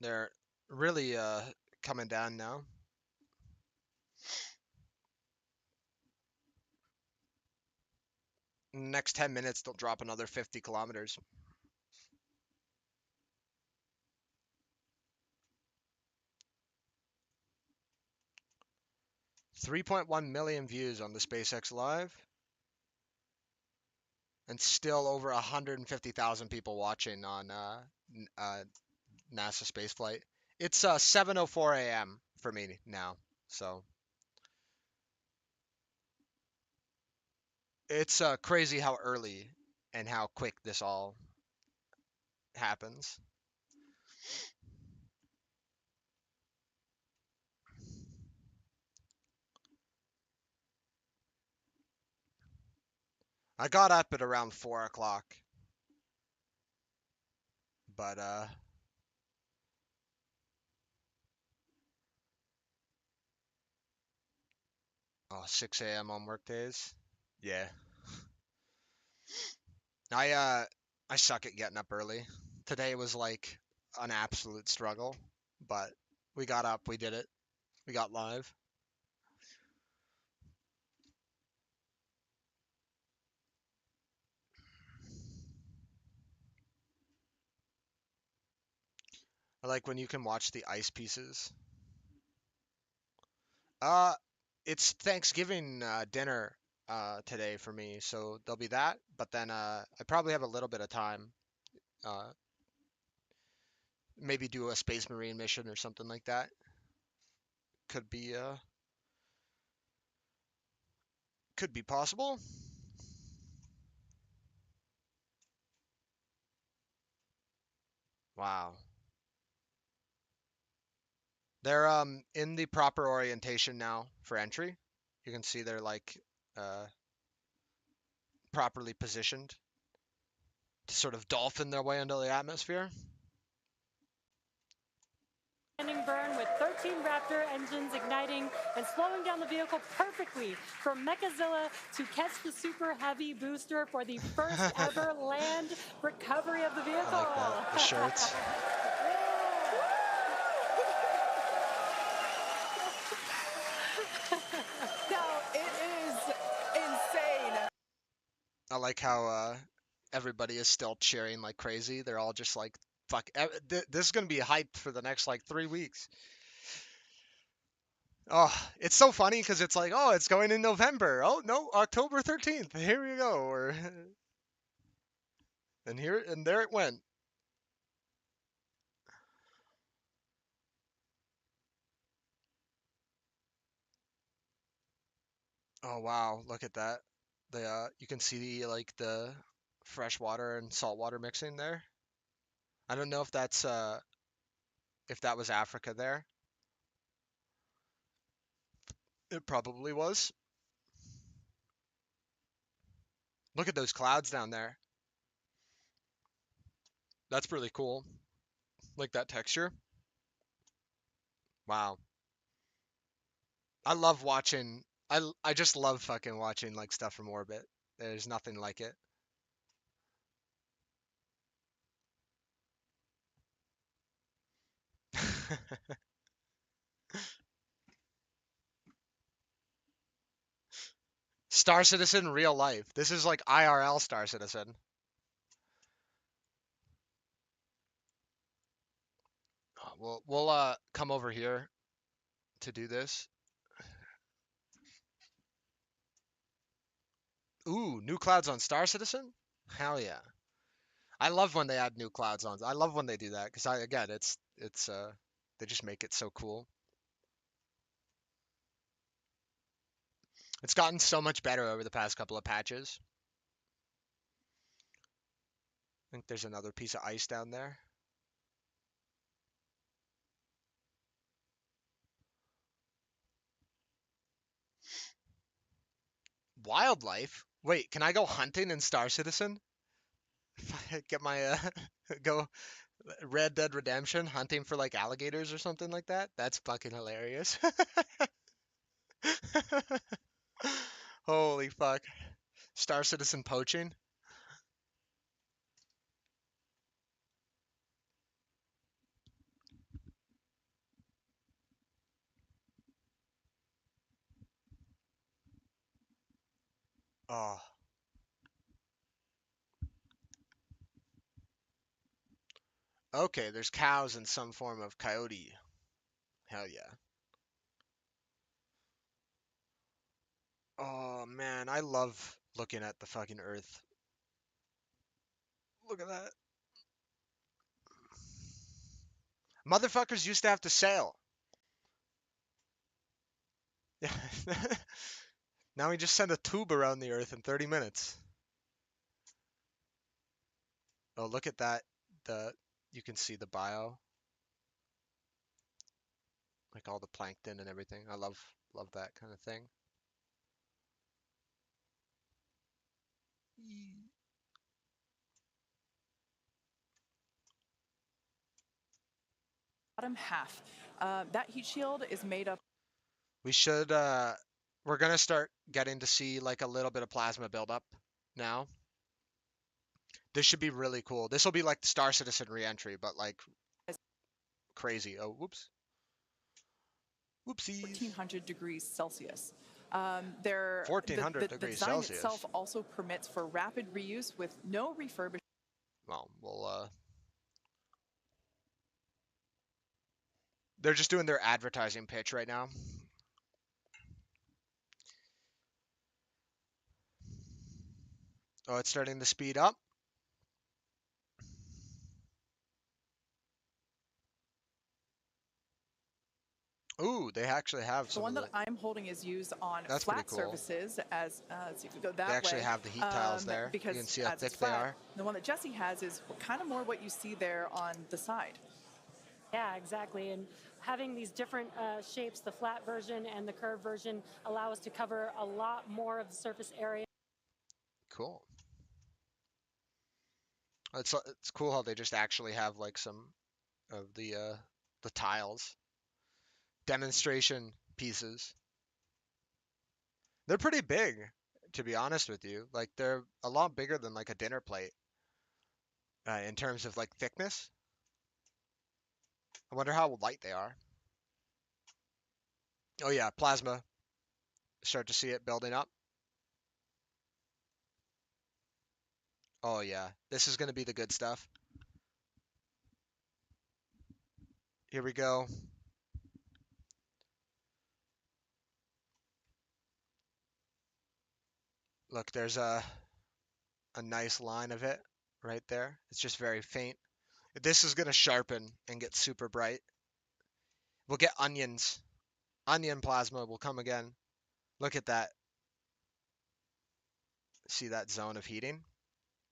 They're really coming down now. In the next 10 minutes, they'll drop another 50 kilometers. $3.1 million views on the SpaceX Live, and still over 150,000 people watching on NASA spaceflight. It's 7:04 a.m. for me now, so it's crazy how early and how quick this all happens. I got up at around 4 o'clock, but 6 a.m. on work days. Yeah. I suck at getting up early. Today was like an absolute struggle, but we got up, we did it. We got live. I like when you can watch the ice pieces. Uh, it's Thanksgiving dinner today for me, so there'll be that. But then I probably have a little bit of time. Uh, maybe do a Space Marine mission or something like that. Could be possible. Wow. They're in the proper orientation now for entry. You can see they're like uh properly positioned to sort of dolphin their way into the atmosphere. Landing burn with 13 Raptor engines igniting and slowing down the vehicle perfectly for Mechazilla to catch the super heavy booster for the first ever land recovery of the vehicle. I like that. The shirts. Now, it is insane. I like how everybody is still cheering like crazy. They're all just like, fuck, this is going to be hyped for the next like 3 weeks. Oh, it's so funny because it's like, oh, it's going in November. Oh, no, October 13th. Here we go. Or, and there it went. Oh, wow. Look at that. You can see like the fresh water and salt water mixing there. I don't know if if that was Africa there. It probably was. Look at those clouds down there. That's really cool. Like that texture. Wow. I love watching. I just love fucking watching like stuff from orbit. There's nothing like it. Star Citizen real life. This is like IRL Star Citizen. We'll come over here to do this. Ooh, new clouds on Star Citizen? Hell yeah. I love when they add new clouds on. I love when they do that because again, it's they just make it so cool. It's gotten so much better over the past couple of patches. I think there's another piece of ice down there. Wildlife? Wait, can I go hunting in Star Citizen? Get my go Red Dead Redemption hunting for like alligators or something like that? That's fucking hilarious. Holy fuck. Star Citizen poaching? Oh. Okay, there's cows and some form of coyote. Hell yeah. Oh man, I love looking at the fucking Earth. Look at that. Motherfuckers used to have to sail. Yeah. Now we just send a tube around the Earth in 30 minutes. Oh, look at that. You can see the bio, like all the plankton and everything. I love that kind of thing. Bottom half. That heat shield is made up. We should we're gonna start getting to see like a little bit of plasma buildup now. This should be really cool. This will be like the Star Citizen reentry, but like crazy. Oh, whoops. Whoopsies. 1400 degrees Celsius. 1400 the degrees design Celsius. itself also permits for rapid reuse with no refurbishment. Well, we'll they're just doing their advertising pitch right now. Oh, it's starting to speed up. Ooh, they actually have The some one of that I'm holding is used on That's pretty flat cool. surfaces as, let's see if we go that They actually way. have the heat tiles there. You Because can see how as thick it's they flat, are. the one that Jesse has is kind of more what you see there on the side. Yeah, exactly. And having these different shapes, the flat version and the curved version, allow us to cover a lot more of the surface area. Cool. It's cool how they just actually have like some of the tiles demonstration pieces. They're pretty big, to be honest with you. Like they're a lot bigger than like a dinner plate in terms of like thickness. I wonder how light they are. Oh yeah, plasma. Start to see it building up. Oh yeah, this is going to be the good stuff. Here we go. Look, there's a nice line of it right there. It's just very faint. This is going to sharpen and get super bright. We'll get onions. Onion plasma will come again. Look at that. See that zone of heating?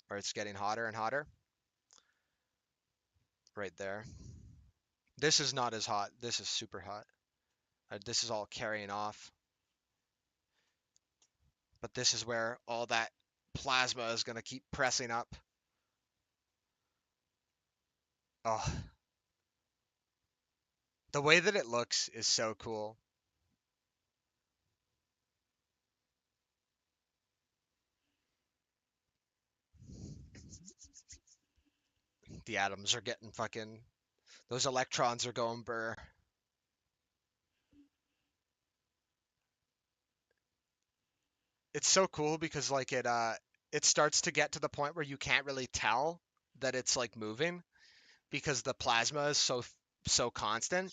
Or it's getting hotter and hotter? Right there. This is not as hot. This is super hot. This is all carrying off. But this is where all that plasma is going to keep pressing up. Oh, the way that it looks is so cool. The atoms are getting fucking, those electrons are going burr. It's so cool because like it starts to get to the point where you can't really tell that it's like moving because the plasma is so constant,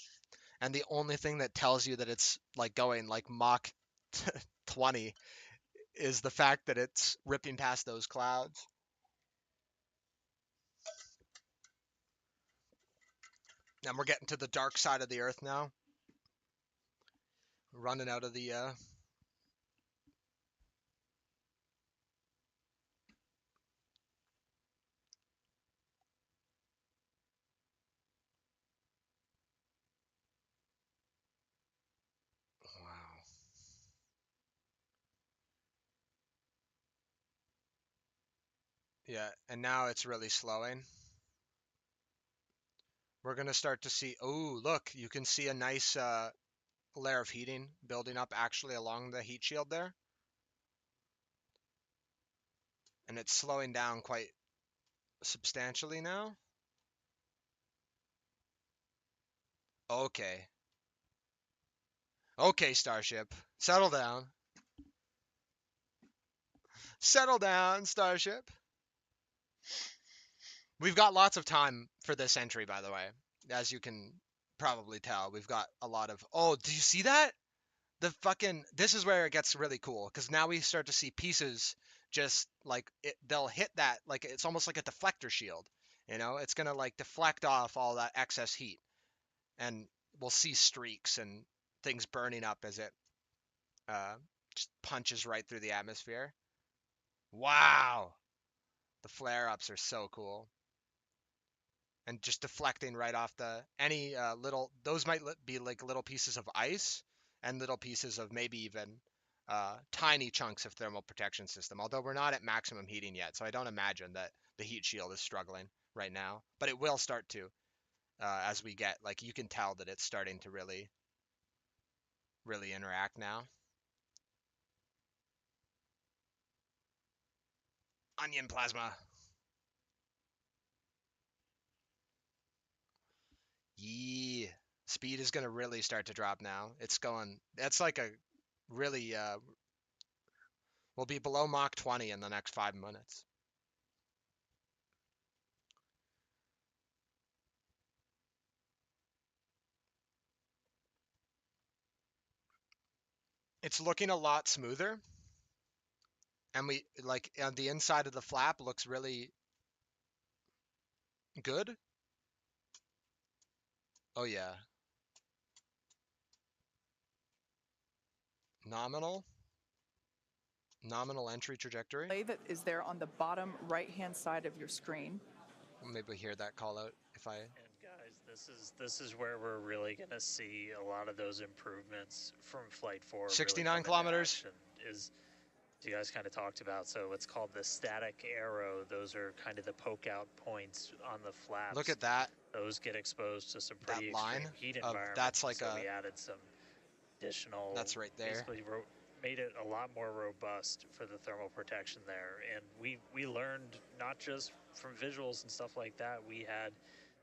and the only thing that tells you that it's like going like Mach 20 is the fact that it's ripping past those clouds. And we're getting to the dark side of the earth now. Running out of the wow. Yeah, and now it's really slowing. We're gonna start to see, oh, look, you can see a nice layer of heating building up actually along the heat shield there. And it's slowing down quite substantially now. Okay. Okay, Starship. Settle down. Settle down, Starship. We've got lots of time for this entry, by the way. As you can probably tell, we've got a lot of. Oh, do you see that? The fucking. This is where it gets really cool because now we start to see pieces just like they'll hit that like it's almost like a deflector shield. You know, it's gonna like deflect off all that excess heat, and we'll see streaks and things burning up as it uh, just punches right through the atmosphere. Wow, the flare-ups are so cool. And just deflecting right off the any little those might be like little pieces of ice and little pieces of maybe even tiny chunks of thermal protection system, although we're not at maximum heating yet, so I don't imagine that the heat shield is struggling right now, but it will start to as we get like you can tell that it's starting to really interact now. Onion plasma. Yeah, speed is going to really start to drop now. It's going, that's like a really, we'll be below Mach 20 in the next 5 minutes. It's looking a lot smoother. And we, like, on the inside of the flap looks really good. Oh, yeah. Nominal. Nominal entry trajectory. That is there on the bottom right-hand side of your screen. Maybe we hear that call out if I. And guys, this is where we're really going to see a lot of those improvements from Flight 4. 69 kilometers. Is, as you guys kind of talked about, so it's called the static arrow. Those are kind of the poke out points on the flaps. Look at that. Those get exposed to some pretty That line extreme heat of, environments. that's like so a. we added some additional. That's right there. Basically made it a lot more robust for the thermal protection there. And we learned not just from visuals and stuff like that. We had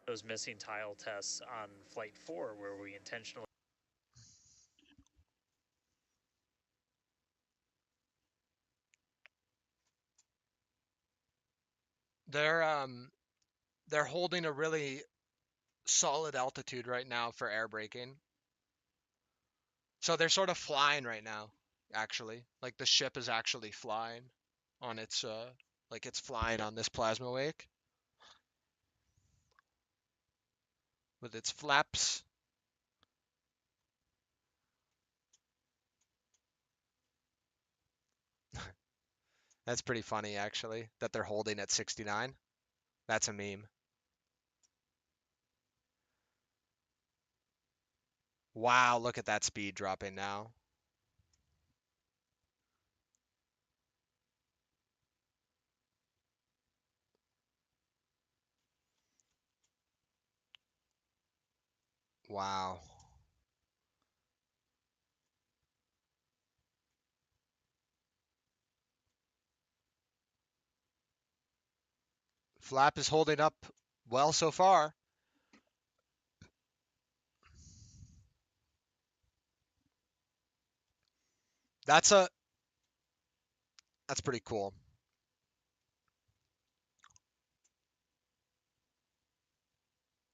those missing tile tests on Flight 4 where we intentionally. They're holding a really solid altitude right now for air braking. So they're sort of flying right now, actually. Like the ship is actually flying on its like it's flying on this plasma wake with its flaps. That's pretty funny actually that they're holding at 69. That's a meme. Wow, look at that speed dropping now. Wow. Flap is holding up well so far. That's pretty cool.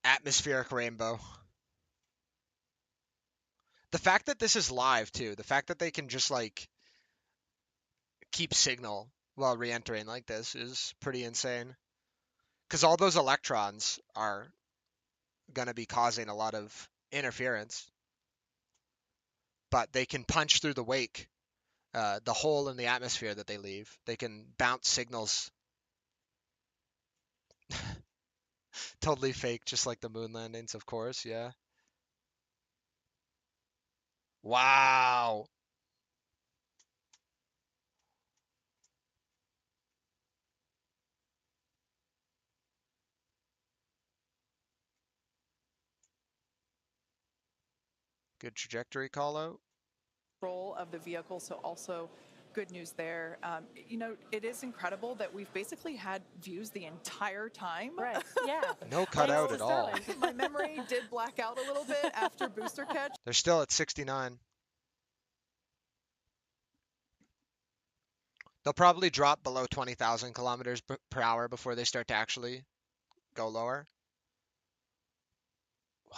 Atmospheric rainbow. The fact that this is live too, the fact that they can just like keep signal while re-entering like this is pretty insane. Because all those electrons are going to be causing a lot of interference. But they can punch through the wake, the hole in the atmosphere that they leave. They can bounce signals. Totally fake, just like the moon landings, of course, yeah. Wow. Good trajectory call out. Control of the vehicle, so also good news there. You know, it is incredible that we've basically had views the entire time. Right, yeah. No cutout at all. My memory did black out a little bit after booster catch. They're still at 69. They'll probably drop below 20,000 kilometers per hour before they start to actually Go lower. Wow.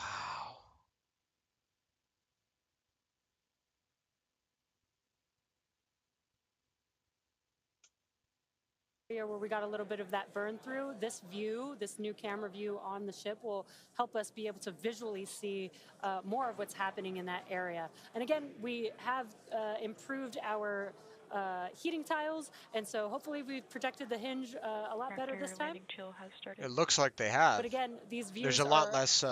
Where we got a little bit of that burn through. This view, this new camera view on the ship will help us be able to visually see more of what's happening in that area. And again, we have improved our heating tiles, and so hopefully we've protected the hinge a lot better this time. Chill has started. It looks like they have. But again, these views There's a lot are less.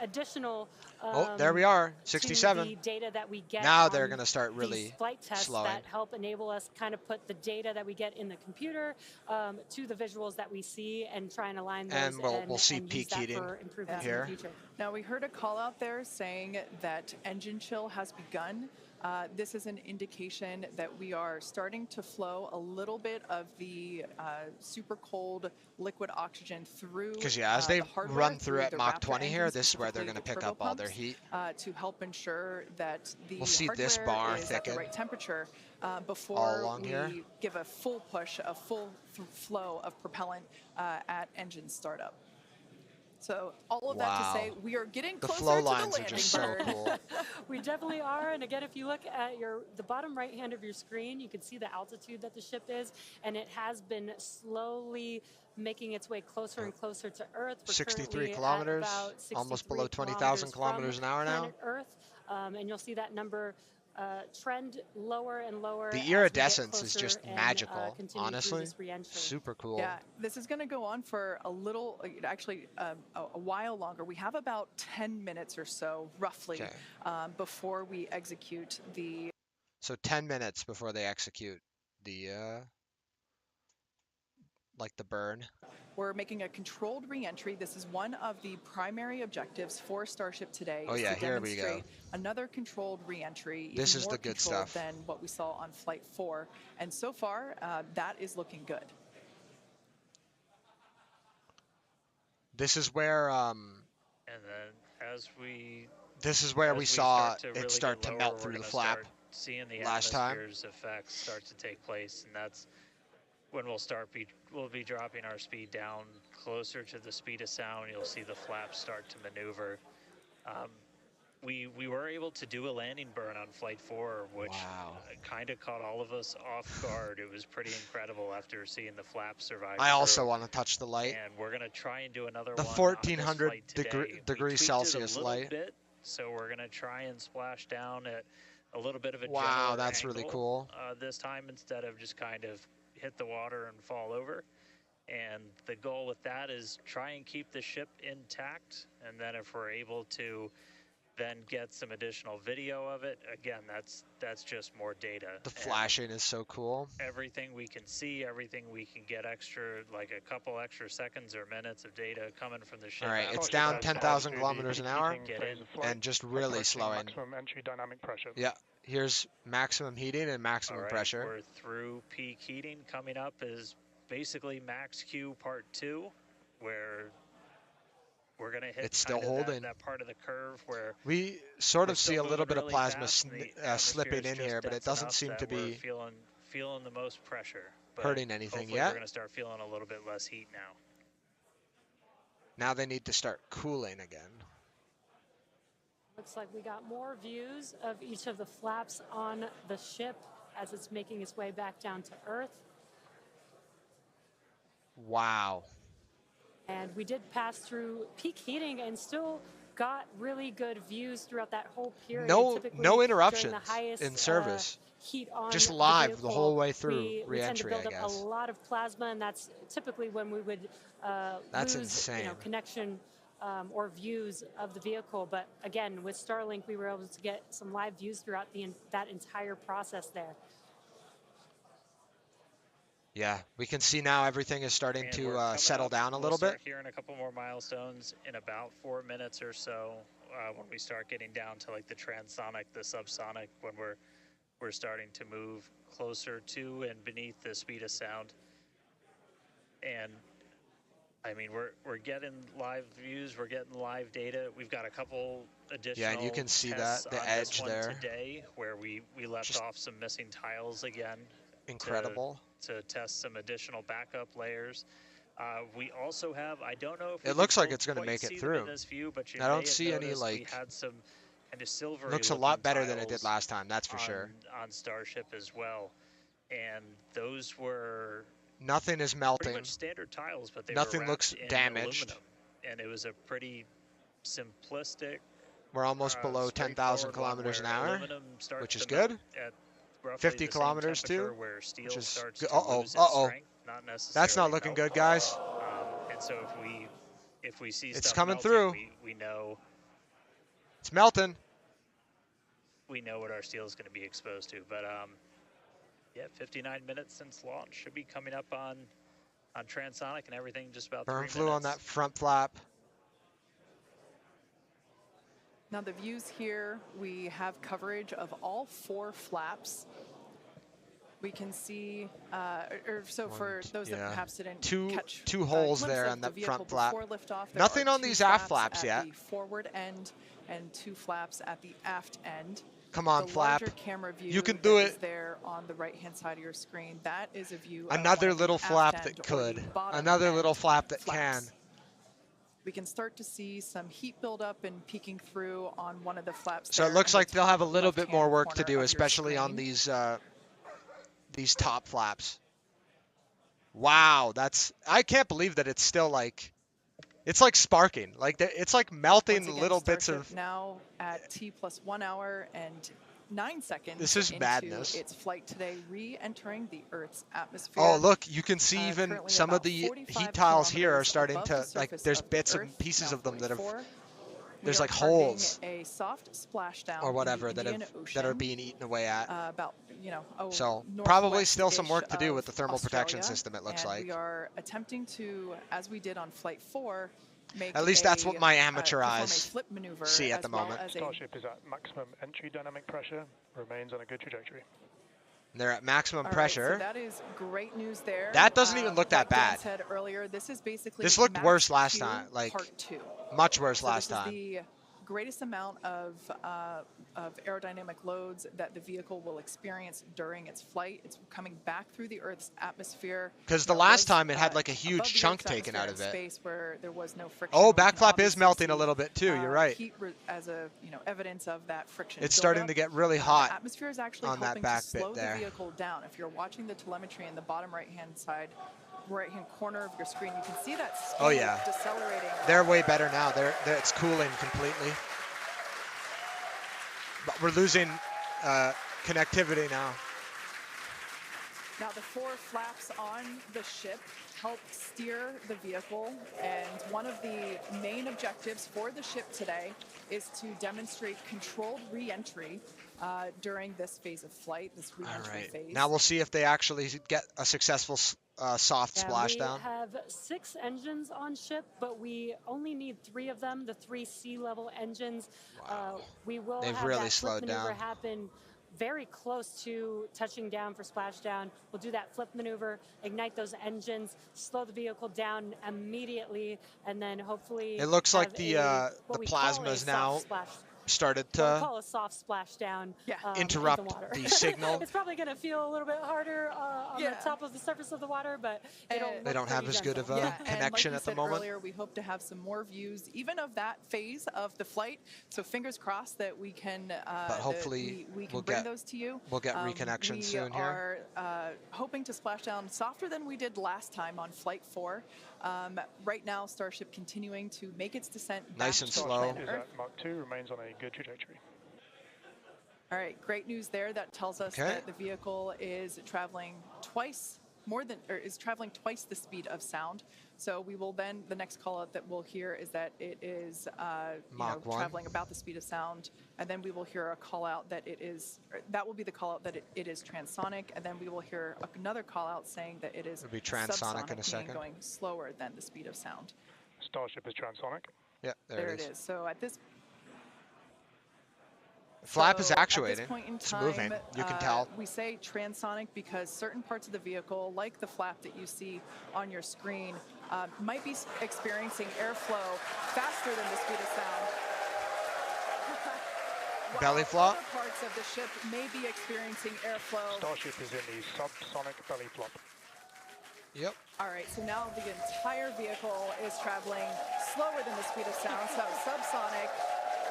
additional Oh, there we are. to 67. the data that we get Now on they're going to start these really flight tests slowing. that help enable us kind of put the data that we get in the computer to the visuals that we see and try and align those And we'll see and use peak that heating for improvements here. in the future. Now, we heard a call out there saying that engine chill has begun. This is an indication that we are starting to flow a little bit of the super cold liquid oxygen through. Because yeah, as they the hardware, run through at the Mach Raptor 20 here, engines, this is where they're going to specifically pick the up all their turbopumps, heat. to help ensure that the We'll see hardware this bar is at the thicken right temperature all before along we here. give a full push, a full flow of propellant at engine startup. So all of that to say, Wow. we are getting The closer flow to the lines are landing just so bird. cool. We definitely are. And again, if you look at the bottom right hand of your screen, you can see the altitude that the ship is, and it has been slowly making its way closer and closer to Earth. We're 63 currently kilometers, at about 63 almost below 20,000 kilometers an hour now. planet Earth, and you'll see that number trend lower and lower. The as we get iridescence is closer just and, magical, continue through honestly. this re-entry. Super cool. Yeah, this is going to go on for a little, actually a while longer. We have about 10 minutes or so, roughly, Okay. before we execute the. So 10 minutes before they execute the, like the burn. We're making a controlled re-entry. This is one of the primary objectives for Starship today. Oh is yeah, to here we go. demonstrate another controlled re-entry. This even is more the good controlled stuff. than what we saw on Flight 4. And so far, that is looking good. This is where, And then as we saw start to it really start get to lower, melt we're through the gonna flap start seeing the last time. atmosphere's effects start to take place, and that's when we'll be dropping our speed down closer to the speed of sound. You'll see the flaps start to maneuver. We were able to do a landing burn on Flight 4, which Wow. kind of caught all of us off guard. It was pretty incredible after seeing the flaps survive. I also want to touch the light. And we're going to try and do another The one 1400 on this flight today. degrees We tweaked Celsius it a little light. bit, so we're going to try and splash down at a little bit of a Wow, gentler that's really angle, cool. this time, instead of just kind of hit the water and fall over. And the goal with that is try and keep the ship intact, and then if we're able to then get some additional video of it, again, that's just more data. The And flashing is so cool. everything we can see, everything we can get extra, like a couple extra seconds or minutes of data coming from the ship. All right, it's after down that 10,000 flight. kilometers an hour Get in. and just really slowing. Maximum entry dynamic pressure. Yeah, here's maximum heating and maximum All right, pressure. we're through peak heating. Coming up is basically max Q part 2, where we're going to hit It's still kind of holding. that part of the curve where We sort we're of still see a little moving bit of really plasma fast, and the slipping atmosphere in is here, just but it dense doesn't enough seem to that we're be feeling the most pressure. But hurting anything hopefully yet. we're going to start feeling a little bit less heat now. Now they need to start cooling again. Looks like we got more views of each of the flaps on the ship as it's making its way back down to Earth. Wow. And we did pass through peak heating and still got really good views throughout that whole period. No Typically, no during interruptions the highest, in service. Heat on Just the live the vehicle, whole way through we tend to re-entry, build I up a guess. lot of plasma, and that's typically when we would That's lose insane. connection or views of the vehicle. But again, with Starlink, we were able to get some live views throughout that entire process there. Yeah, we can see now everything is starting And to we're coming settle up. down a We'll little start bit. hearing a couple more milestones in about 4 minutes or so, when we start getting down to like the transonic, the subsonic, when we're starting to move closer to and beneath the speed of sound. And I mean, we're getting live views, we're getting live data. We've got a couple additional Yeah, and you can see tests that, the on edge this one there. today, where we left Just off some missing tiles again. Incredible. To test some additional backup layers. We also have, I don't know if It we looks can like it's going to quite make see it them in through. this view, but you I may don't have see any noticed we like. had some kind of silvery Looks a looking lot better than it did tiles last time. That's for sure. on Starship as well, and those were Nothing is pretty melting. much standard tiles, but they Nothing were looks wrapped in damaged. aluminum, and it was a pretty simplistic, We're almost below 10,000 straightforward one kilometers an where hour, aluminum starts which is to melt good. at roughly 50 the same kilometers too, temperature where steel which is starts good. to Uh-oh, lose its uh-oh. strength, not necessarily That's not looking melt. good, guys. And so if we see It's stuff coming melting, through. we know It's melting. what our steel is going to be exposed to. But yeah, 59 minutes since launch, should be coming up on transonic and everything just about Burn 3 flew minutes. on that front flap. Now the views here, we have coverage of all 4 flaps. We can see, for those that perhaps didn't catch two holes glimpse there of on the that vehicle front flap. before liftoff, there Nothing are on 2 these aft flaps flaps at yet. the forward end and 2 flaps at the aft end. Come on, the flap. larger camera view You can do that is it. there on the right-hand side of your screen, that is a view Another of little flap aft that end or could. the bottom Another end little flap that flaps. can. We can start to see some heat buildup and peeking through on one of the flaps. So it looks like they'll have a little bit more work to do, corner of your especially on screen. these top flaps. Wow, I can't believe that it's still like, it's like sparking. Like it's like melting Once again, little bits Starship of. now at T+1 hour and 9 seconds. This is into madness. its flight today, re-entering the Earth's atmosphere. Oh, look, you can see even currently some of about the 45 heat tiles here are kilometers starting above to, the like, surface there's of the bits Earth, and pieces now of them that have, 44. there's We are like targeting holes a soft splashdown or in whatever the Indian that are Ocean, being eaten away at. about So probably still some northwest-ish work to do with of the thermal protection Australia, system, it looks and like. we are attempting to, as we did on Flight 4, make At least that's what my amateur perform a eyes flip maneuver see at the as well moment. as Starship is at maximum entry dynamic pressure, remains on a good trajectory. They're at maximum All right, pressure. so that is great news there. That doesn't even look that like Dan bad. said earlier, this is basically This looked Max worse last Q time, like Part 2. much worse So last this is time. the greatest amount of aerodynamic loads that the vehicle will experience during its flight. It's coming back through the Earth's atmosphere. Because the last time it had like a huge chunk taken out of it. Space where there was no friction. Oh, We can back flap is obviously melting a see, little bit too. You're right. Heat as a evidence of that friction. It's starting to get really hot The atmosphere is actually on that helping back to bit slow there. the vehicle down. If you're watching the telemetry in the bottom right-hand side, right-hand corner of your screen, you can see that speed Oh, yeah. decelerating. They're way better now. It's cooling completely. But we're losing connectivity now. Now the 4 flaps on the ship help steer the vehicle, and one of the main objectives for the ship today is to demonstrate controlled re-entry during this phase of flight, this re-entry phase. Now we'll see if they actually get a successful soft splashdown. We have 6 engines on ship, but we only need 3 of them, the 3 sea-level engines. Wow. We will They've have really that flip slowed maneuver down. happen very close to touching down for splashdown. We'll do that flip maneuver, ignite those engines, slow the vehicle down immediately, and then hopefully It looks like have the what we call a plasmas now soft splash. started What we to call a soft splashdown. interrupt in the water. the signal. It's probably going to feel a little bit harder on the top of the surface of the water, but They don't have as good of a connection and like at the said moment. Earlier, we hope to have some more views, even of that phase of the flight. So fingers crossed that we can. But hopefully we can we'll bring get those to you. We'll get reconnection soon here. We are hoping to splash down softer than we did last time on Flight 4. Right now, Starship continuing to make its descent Nice back and to slow. planet Is Earth. at Mach 2, remains on a good trajectory. All right, great news there. That tells us that the vehicle is traveling twice the speed of sound. So we will then, the next call out that we'll hear is that it is traveling about the speed of sound, and then we will hear a call out that that will be the call out that it is transonic, and then we will hear another call out saying that it is It'll be transonic in a second. going slower than the speed of sound. Starship is transonic. Yeah, there it is. So at this Flap is So actuating. At this point in It's time, moving. You can tell. We say transonic because certain parts of the vehicle, like the flap that you see on your screen, might be experiencing airflow faster than the speed of sound. Belly flop? Other parts of the ship may be experiencing airflow. Starship is in the subsonic belly flop. Yep. All right, so now the entire vehicle is traveling slower than the speed of sound, so subsonic.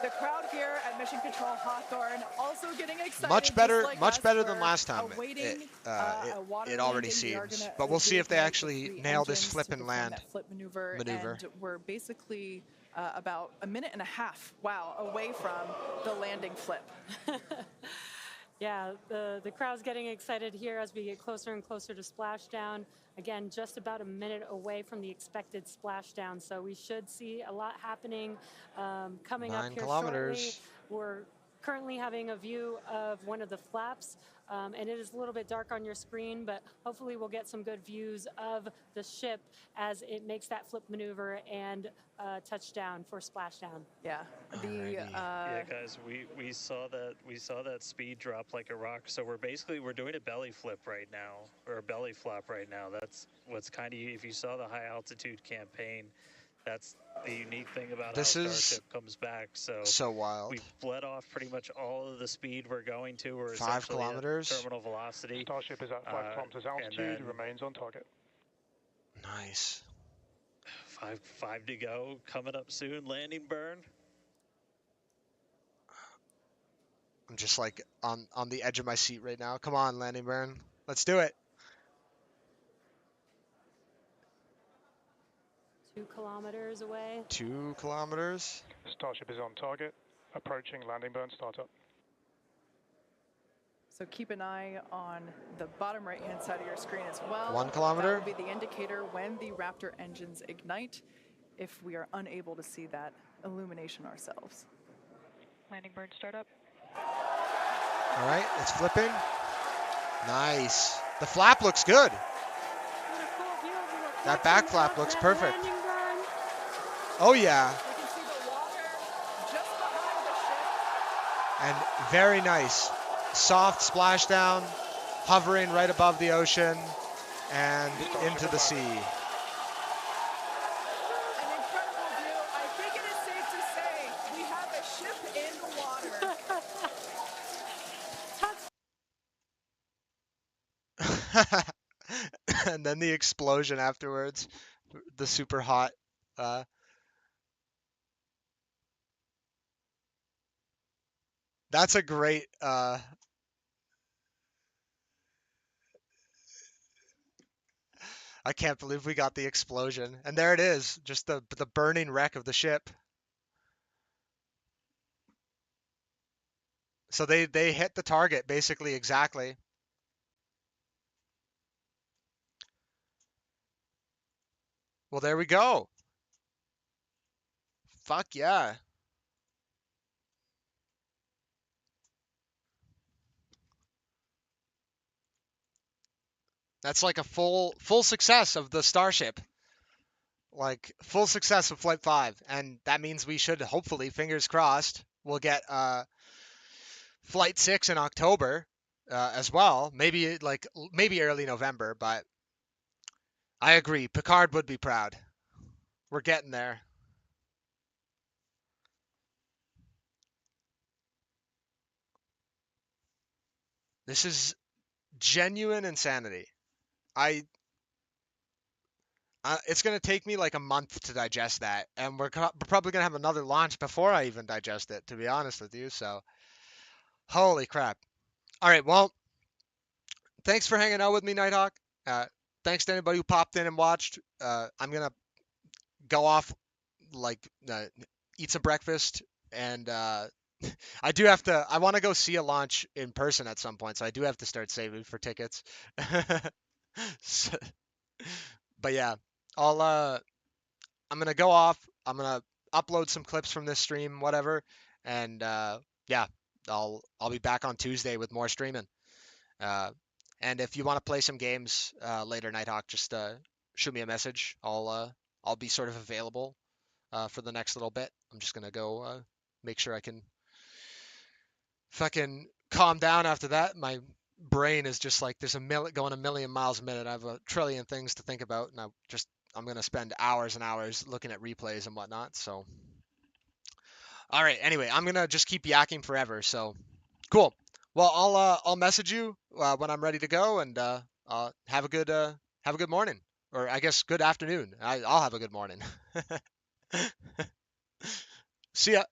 The crowd here at Mission Control Hawthorne also getting excited. Much better, just like much us. better than We're last time. Awaiting a It water it already landing. We are seems, gonna but we'll see if they reignite the actually 3 nail this engines flip to and perform land that flip maneuver. maneuver. And we're basically about a minute and a half, wow, away from the landing flip. Yeah, the crowd's getting excited here as we get closer and closer to splashdown. Again, just about a minute away from the expected splashdown, so we should see a lot happening coming up 9 here kilometers. shortly. We're currently having a view of one of the flaps, and it is a little bit dark on your screen, but hopefully we'll get some good views of the ship as it makes that flip maneuver and touchdown for splashdown. Yeah, Yeah, guys, we saw that speed drop like a rock. So we're doing a belly flip right now, or a belly flop right now. That's what's kind of, if you saw the high altitude campaign, that's the unique thing about This how is Starship comes back. so wild. We've bled off pretty much all of the speed we're going to. We're 5 essentially kilometers. at terminal velocity. Starship is at 5 kilometers altitude, remains on target. Nice. Five to go, coming up soon. Landing burn. I'm just like on the edge of my seat right now. Come on, landing burn. Let's do it. 2 kilometers away. 2 kilometers. Starship is on target, approaching landing burn startup. So keep an eye on the bottom right-hand side of your screen as well. 1 kilometer. That will be the indicator when the Raptor engines ignite, if we are unable to see that illumination ourselves. Landing burn startup. All right, it's flipping. Nice. The flap looks good. That back flap looks perfect. Oh yeah. You can see the water just behind the ship. And very nice. Soft splashdown, hovering right above the ocean and into the sea. An incredible view. I think it is safe to say we have a ship in the water. And then the explosion afterwards, the super hot. That's a great. I can't believe we got the explosion, and there it is, just the burning wreck of the ship. So they hit the target basically exactly. Well, there we go. Fuck yeah. That's like a full success of the Starship. Like full success of Flight 5. And that means we should hopefully, fingers crossed, we'll get Flight 6 in October as well. Maybe early November, but I agree. Picard would be proud. We're getting there. This is genuine insanity. It's going to take me like a month to digest that, and we're probably going to have another launch before I even digest it, to be honest with you. So, holy crap. All right, well, thanks for hanging out with me, Nighthawk. Thanks to anybody who popped in and watched. I'm going to go off, eat some breakfast, and I want to go see a launch in person at some point, so I do have to start saving for tickets. But yeah, I'm gonna go off. I'm gonna upload some clips from this stream, whatever, and yeah, I'll be back on Tuesday with more streaming. And if you want to play some games later, Nighthawk, just shoot me a message. I'll be sort of available for the next little bit. I'm just gonna go make sure I can fucking calm down after that. My brain is just like there's going a million miles a minute. I have a trillion things to think about, and I'm gonna spend hours and hours looking at replays and whatnot. So, all right. Anyway, I'm gonna just keep yakking forever. So, cool. Well, I'll message you when I'm ready to go, and have a good morning. Or I guess good afternoon. I'll have a good morning. See ya.